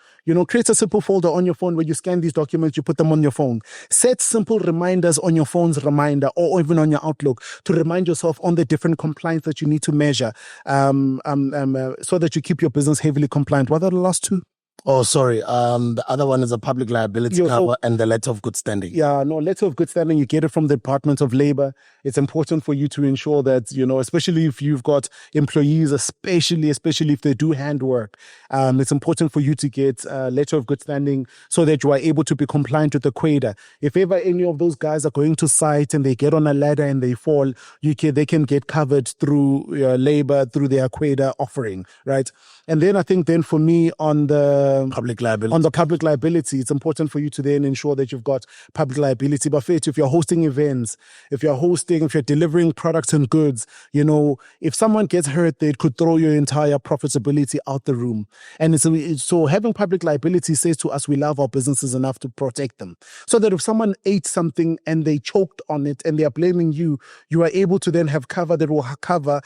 Create a simple folder on your phone where you scan these documents, you put them on your phone. Set simple reminders on your phone's reminder or even on your Outlook to remind yourself on the different compliance that you need to measure so that you keep your business heavily compliant. What are the last two? Oh, sorry. The other one is a public liability cover and the letter of good standing. Yeah, no, letter of good standing, you get it from the Department of Labor. It's important for you to ensure that, especially if you've got employees, especially if they do handwork, it's important for you to get a letter of good standing so that you are able to be compliant with the quota. If ever any of those guys are going to site and they get on a ladder and they fall, they can get covered through labor, through their quota offering, right? And then I think for me on the public liability, it's important for you to then ensure that you've got public liability. But if you're hosting events, if you're delivering products and goods, if someone gets hurt, they could throw your entire profitability out the room. And so having public liability says to us, we love our businesses enough to protect them. So that if someone ate something and they choked on it and they are blaming you, you are able to then have cover that will cover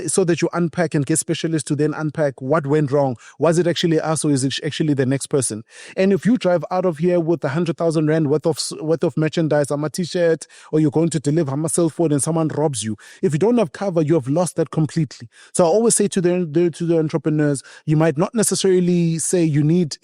so that you unpack and get specialists to then unpack what went wrong. Was it actually us or is it actually the next person? And if you drive out of here with 100,000 Rand worth of merchandise, a t-shirt, or you're going to deliver a cell phone and someone robs you, if you don't have cover, you have lost that completely. So I always say to the entrepreneurs, you might not necessarily say you need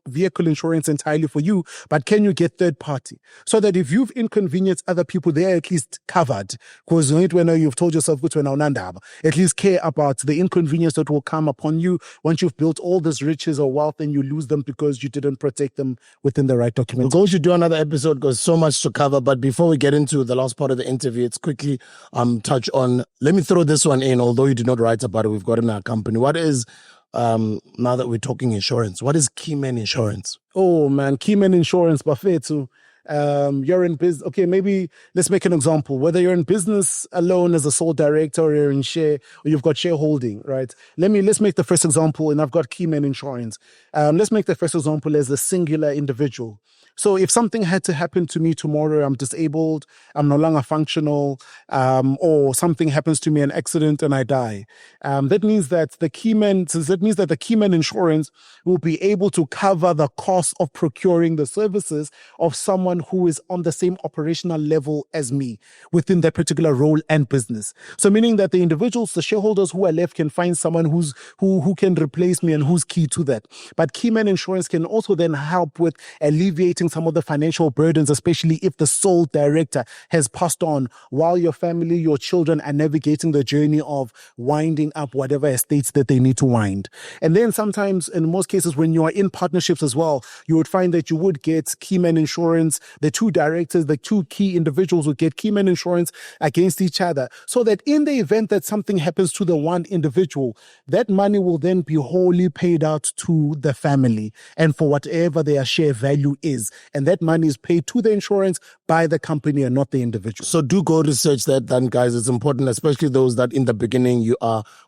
vehicle insurance entirely for you, but can you get third party? So that if you've inconvenienced other people, they're at least covered. Because when you've told yourself, at least care about the inconvenience that will come upon you once you've built all this riches or wealth and you lose them because you didn't protect them within the right documents. We're going to do another episode because so much to cover. But before we get into the last part of the interview, it's quickly touch on, let me throw this one in, although you did not write about it, we've got it in our company. What is, now that we're talking insurance, what is Keyman Insurance? Oh man, Keyman Insurance, buffet too. You're in business. Okay, maybe let's make an example. Whether you're in business alone as a sole director or you're in share or you've got shareholding, right? Let's make the first example, and I've got Keyman Insurance. Let's make the first example as a singular individual. So if something had to happen to me tomorrow, I'm disabled, I'm no longer functional, or something happens to me, an accident, and I die. That means that the Keyman Insurance will be able to cover the cost of procuring the services of someone who is on the same operational level as me within that particular role and business. So meaning that the individuals, the shareholders who are left can find someone who can replace me and who's key to that. But Keyman Insurance can also then help with alleviating some of the financial burdens, especially if the sole director has passed on while your family, your children are navigating the journey of winding up whatever estates that they need to wind. And then sometimes, in most cases, when you are in partnerships as well, you would find that you would get Keyman Insurance the two directors, the two key individuals would get keyman insurance against each other, so that in the event that something happens to the one individual, that money will then be wholly paid out to the family and for whatever their share value is. And that money is paid to the insurance by the company and not the individual. So do go research that then, guys. It's important, especially those that in the beginning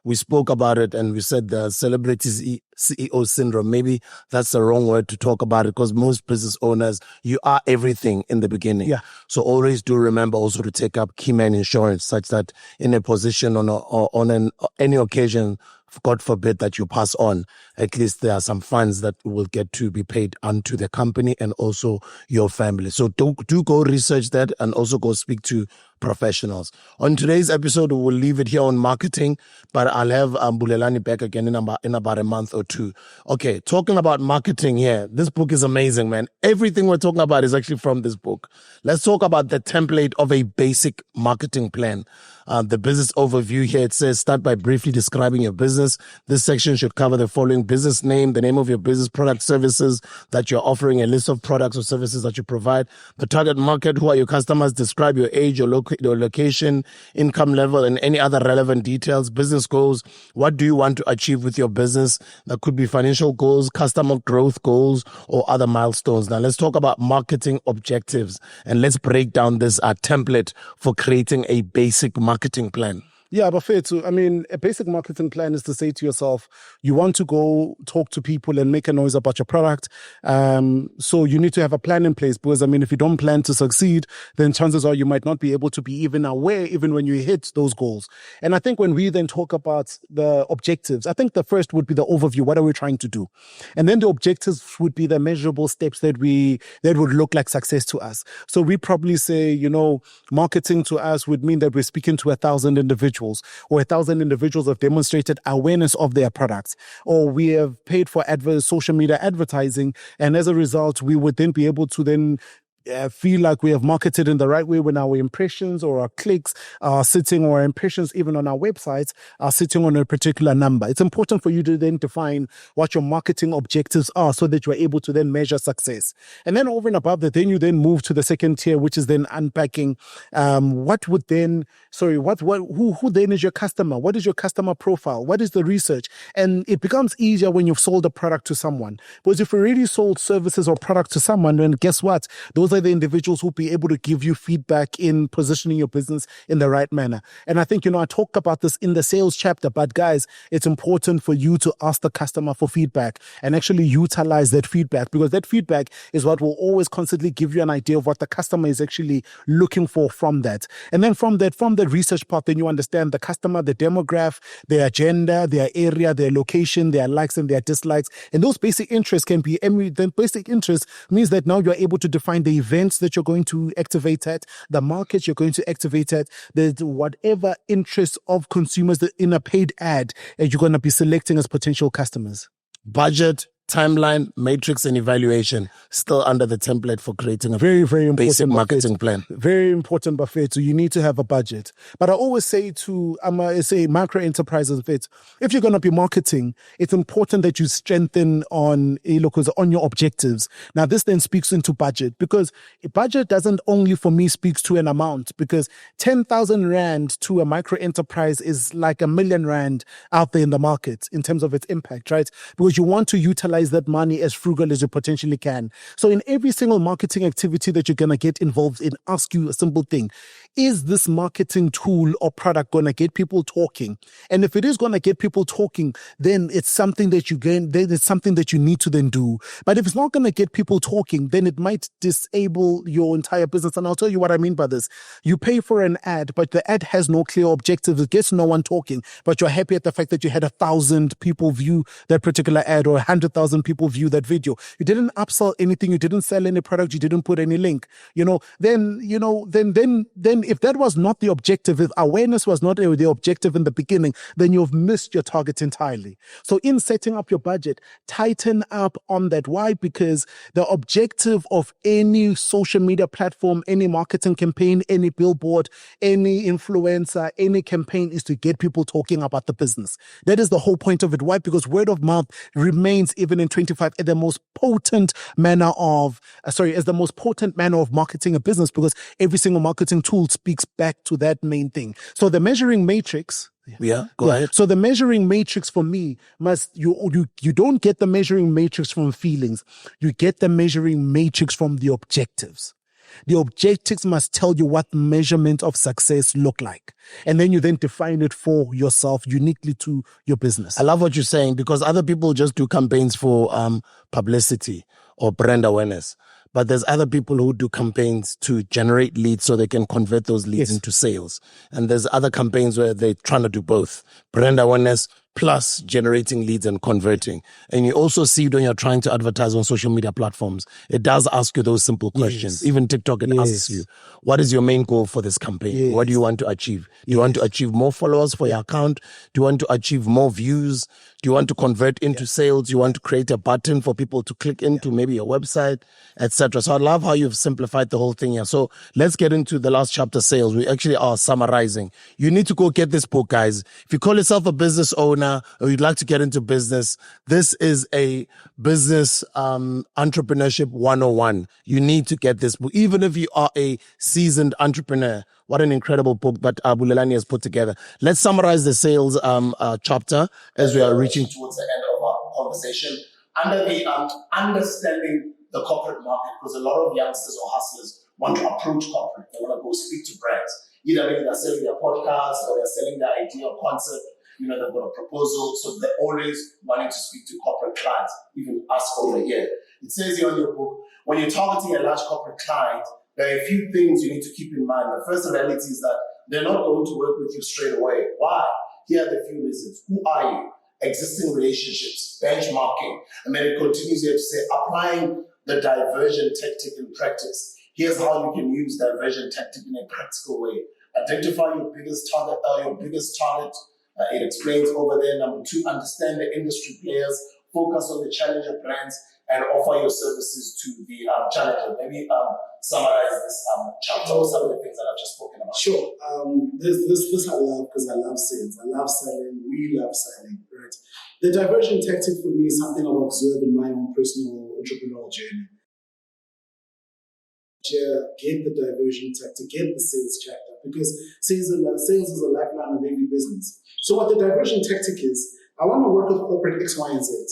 we spoke about it and we said the celebrity CEO syndrome. Maybe that's the wrong word to talk about it, because most business owners, you are everything in the beginning. Yeah. So always do remember also to take up keyman insurance, such that in a position on any occasion, God forbid that you pass on, at least there are some funds that will get to be paid unto the company and also your family. So do go research that and also go speak to professionals. On today's episode, we'll leave it here on marketing, but I'll have BULELANI back again in about a month or two. Okay, talking about marketing here, this book is amazing, man. Everything we're talking about is actually from this book. Let's talk about the template of a basic marketing plan. The business overview here, it says, start by briefly describing your business. This section should cover the following: business name, the name of your business, product, services that you're offering, a list of products or services that you provide, the target market, who are your customers, describe your age, your location, income level, and any other relevant details, business goals. What do you want to achieve with your business? That could be financial goals, customer growth goals, or other milestones. Now let's talk about marketing objectives, and let's break down this template for creating a basic marketing plan. Yeah, but fair too. I mean, a basic marketing plan is to say to yourself, you want to go talk to people and make a noise about your product. So you need to have a plan in place, because, I mean, if you don't plan to succeed, then chances are you might not be able to be even aware even when you hit those goals. And I think when we then talk about the objectives, I think the first would be the overview. What are we trying to do? And then the objectives would be the measurable steps that would look like success to us. So we probably say, you know, marketing to us would mean that we're speaking to 1,000 individuals, or 1,000 individuals have demonstrated awareness of their products, or we have paid for social media advertising, and as a result, we would then be able to then feel like we have marketed in the right way when our impressions or our clicks are sitting, or our impressions even on our websites are sitting on a particular number. It's important for you to then define what your marketing objectives are, so that you are able to then measure success. And then over and above that, then you then move to the second tier, which is then unpacking who then is your customer? What is your customer profile? What is the research? And it becomes easier when you've sold a product to someone. Because if you already sold services or products to someone, then guess what? Those are the individuals who will be able to give you feedback in positioning your business in the right manner. And I think, I talk about this in the sales chapter, but guys, it's important for you to ask the customer for feedback and actually utilize that feedback, because that feedback is what will always constantly give you an idea of what the customer is actually looking for from that. And then from the research part, then you understand the customer, the demographic, their agenda, their area, their location, their likes and their dislikes. And those basic interests can be, then basic interests means that now you're able to define the events that you're going to activate at, the markets you're going to activate at, whatever interests of consumers that in a paid ad you're going to be selecting as potential customers. Budget, timeline, matrix, and evaluation, still under the template for creating a very, very important basic marketing plan. Very important, buffet. So you need to have a budget. But I always say to micro enterprises, if you're going to be marketing, it's important that you strengthen on your objectives. Now, this then speaks into budget, because a budget doesn't only for me speaks to an amount, because 10,000 Rand to a micro enterprise is like R1 million out there in the market in terms of its impact, right? Because you want to utilize that money as frugal as you potentially can. So in every single marketing activity that you're going to get involved in, ask you a simple thing. Is this marketing tool or product going to get people talking? And if it is going to get people talking, then it's something that you need to then do. But if it's not going to get people talking, then it might disable your entire business. And I'll tell you what I mean by this. You pay for an ad, but the ad has no clear objective. It gets no one talking, but you're happy at the fact that you had 1,000 people view that particular ad, or 100,000 people view that video. You didn't upsell anything. You didn't sell any product. You didn't put any link. Then if that was not the objective, if awareness was not the objective in the beginning, then you've missed your target entirely. So in setting up your budget, tighten up on that. Why? Because the objective of any social media platform, any marketing campaign, any billboard, any influencer, any campaign is to get people talking about the business. That is the whole point of it. Why? Because word of mouth remains even even in 25 as the most potent manner of, as the most potent manner of marketing a business, because every single marketing tool speaks back to that main thing. So the measuring matrix. Yeah, go ahead. So the measuring matrix for me you don't get the measuring matrix from feelings. You get the measuring matrix from the objectives. The objectives must tell you what measurement of success look like. And then you then define it for yourself uniquely to your business. I love what you're saying, because other people just do campaigns for publicity or brand awareness. But there's other people who do campaigns to generate leads so they can convert those leads into sales. And there's other campaigns where they're trying to do both. Brand awareness plus generating leads and converting. And you also see it when you're trying to advertise on social media platforms. It does ask you those simple questions. Even TikTok, it asks you, what is your main goal for this campaign? What do you want to achieve? Do you want to achieve more followers for your account? Do you want to achieve more views? Do you want to convert into sales? Do you want to create a button for people to click into maybe your website, etc.? So I love how you've simplified the whole thing here. So let's get into the last chapter, sales. We actually are summarizing. You need to go get this book, guys. If you call yourself a business owner or you'd like to get into business, this is a business entrepreneurship 101. You need to get this book. Even if you are a seasoned entrepreneur, what an incredible book that BULELANI has put together. Let's summarize the sales chapter as we are reaching towards the end of our conversation. Under the understanding the corporate market, because a lot of youngsters or hustlers want to approach corporate. They want to go speak to brands. Either maybe they're selling their podcast or they're selling their idea or concept. You know, they've got a proposal. So they're always wanting to speak to corporate clients, even us over here. It says here on your book, when you're targeting a large corporate client, there are a few things you need to keep in mind. The first reality is that they're not going to work with you straight away. Why? Here are the few reasons. Who are you? Existing relationships, benchmarking. And then it continues here to say, applying the diversion tactic in practice. Here's how you can use diversion tactic in a practical way. Identify your biggest target. It explains over there. Number 2, understand the industry players. Focus on the challenger brands and offer your services to the challenger. Maybe summarize this chapter or some of the things that I've just spoken about. Sure. This I love because I love sales. I love selling. We love selling, right? The diversion tactic for me is something I've observed in my own personal entrepreneurial journey. Get the diversion tactic, get the sales chapter, because sales is a lifeline of every business. So what the diversion tactic is, I want to work with corporate X, Y, and Z.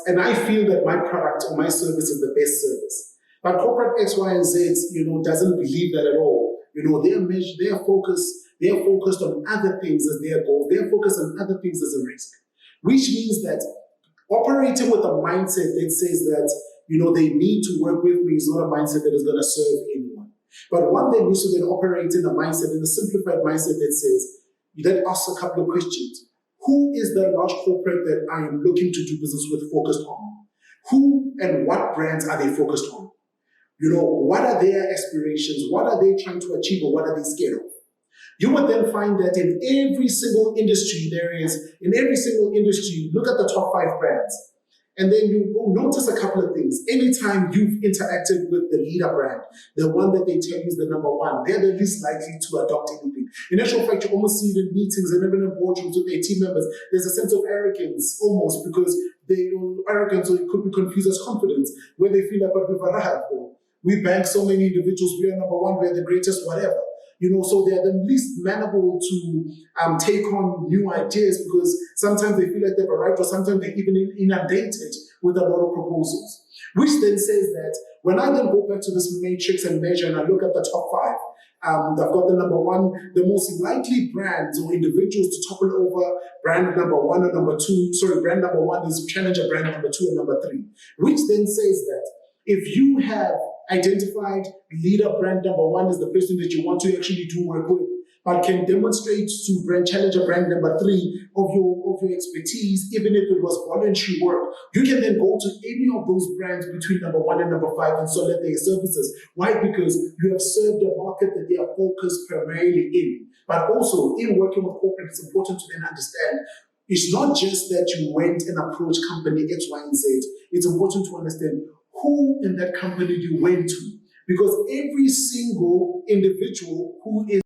And I feel that my product or my service is the best service. But corporate X, Y, and Z, doesn't believe that at all. They're focused on other things as their goal. They're focused on other things as a risk, which means that operating with a mindset that says that they need to work with me is not a mindset that is going to serve anyone. But one thing needs to then operate in a mindset, in a simplified mindset that asks a couple of questions. Who is the large corporate that I am looking to do business with focused on? Who and what brands are they focused on? What are their aspirations? What are they trying to achieve, or what are they scared of? You would then find that in every single industry look at the top 5 brands. And then you will notice a couple of things. Anytime you've interacted with the leader brand, the one that they tell you is the number 1, they're the least likely to adopt anything. In actual fact, you almost see it in meetings and even in boardrooms with their team members. There's a sense of arrogance almost, because arrogance, or it could be confused as confidence, where they feel like, but we've arrived. We bank so many individuals, we are number 1, we're the greatest, whatever. So they're the least manable to take on new ideas, because sometimes they feel like they've arrived, or sometimes they're even inundated with a lot of proposals. Which then says that when I then go back to this matrix and measure, and I look at the top 5, I've got the number 1, the most likely brands or individuals to topple over brand number 1 or number 2. Sorry, brand number 1 is challenger brand number 2 and number 3. Which then says that if you have identified leader brand number 1 is the person that you want to actually do work with, but can demonstrate to brand challenger brand number 3 of your expertise, even if it was voluntary work, you can then go to any of those brands between number 1 and number 5 and solicit their services. Why? Because you have served a market that they are focused primarily in. But also, in working with corporate, it's important to then understand it's not just that you went and approached company X, Y, and Z. It's important to understand who in that company you went to, because every single individual who is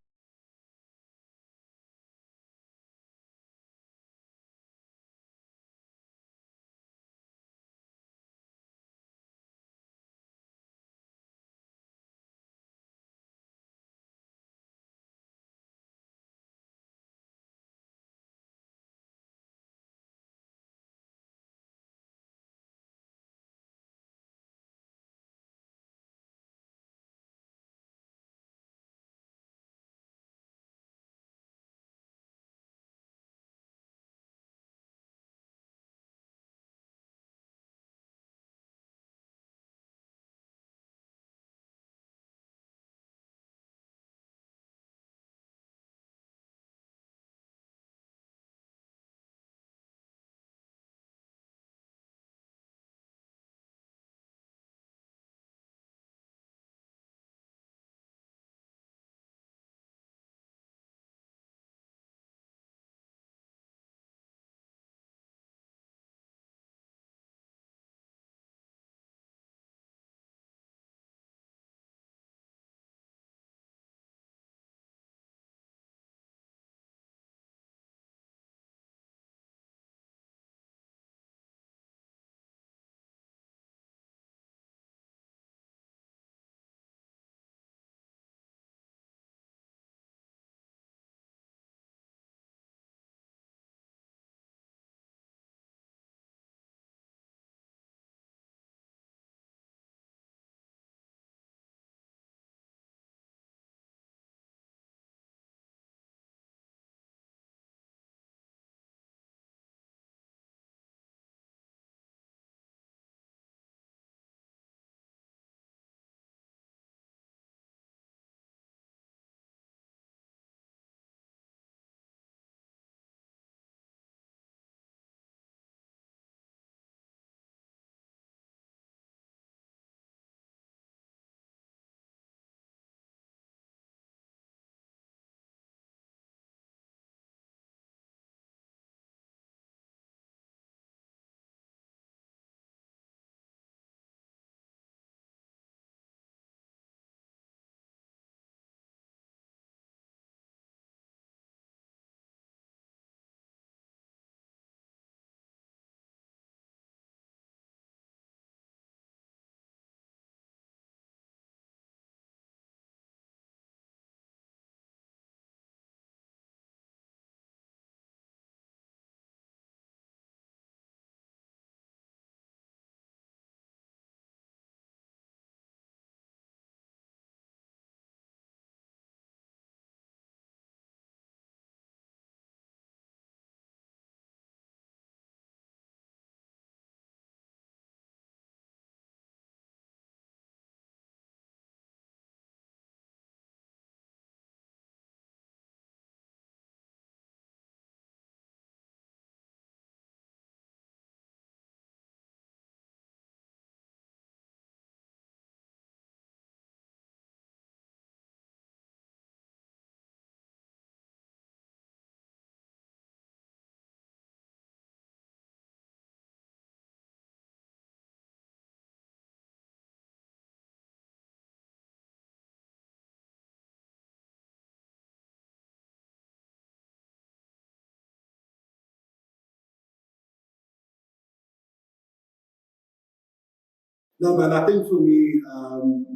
No, man, I think for me,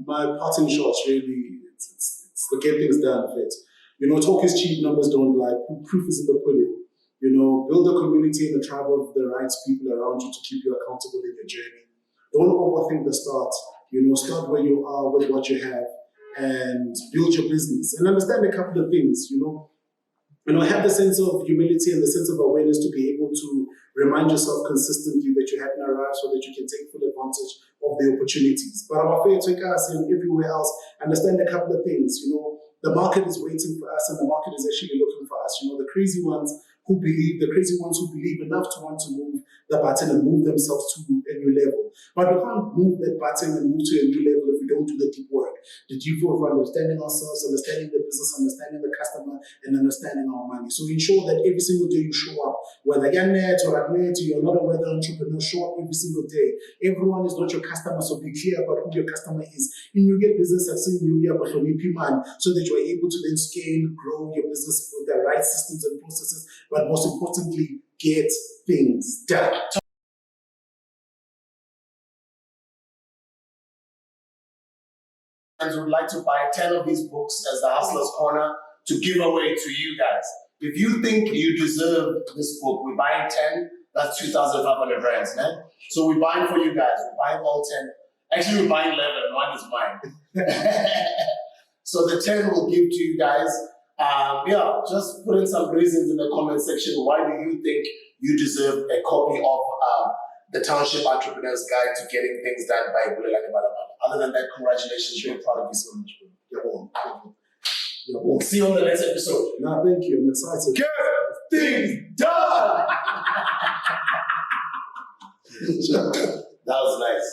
my parting shots really, it's to get things done, fit. You know, talk is cheap, numbers don't lie. Proof is in the pudding. You know, build a community and a tribe of the right people around you to keep you accountable in your journey. Don't overthink the start. You know, start where you are with what you have and build your business. And understand a couple of things, you know, have the sense of humility and the sense of awareness to be able to remind yourself consistently that you haven't arrived so that you can take full advantage of the opportunities. But our fair take us and everywhere else, understand a couple of things, you know, the market is waiting for us and the market is actually looking for us. You know, the crazy ones who believe enough to want to move the button and move themselves to a new level. But we can't move that button and move to a new level if we don't do the deep work. The deep work of understanding ourselves, understanding the business, understanding the customer, and understanding our money. So ensure that every single day you show up, whether you're net or admit, you're not a weather entrepreneur, show up every single day. Everyone is not your customer, so be clear about who your customer is. In you get business succeed, you get man, so that you are able to then scale, grow your business with the right systems and processes, but most importantly, get things done. And would like to buy 10 of these books as the Hustler's Corner to give away to you guys. If you think you deserve this book, we're buying 10, that's 2,500 rands, man. So we're buying for you guys, we're buying all 10. Actually, we're buying 11, one is mine. So the 10 we'll give to you guys. Just put in some reasons in the comment section. Why do you think you deserve a copy of the Township Entrepreneur's Guide to Getting Things Done by BULELANI BALABALA? Other than that, congratulations. We're proud of you so much, bro. You're home. We'll see you on the next episode. No, thank you. I'm excited. Get things done! That was nice.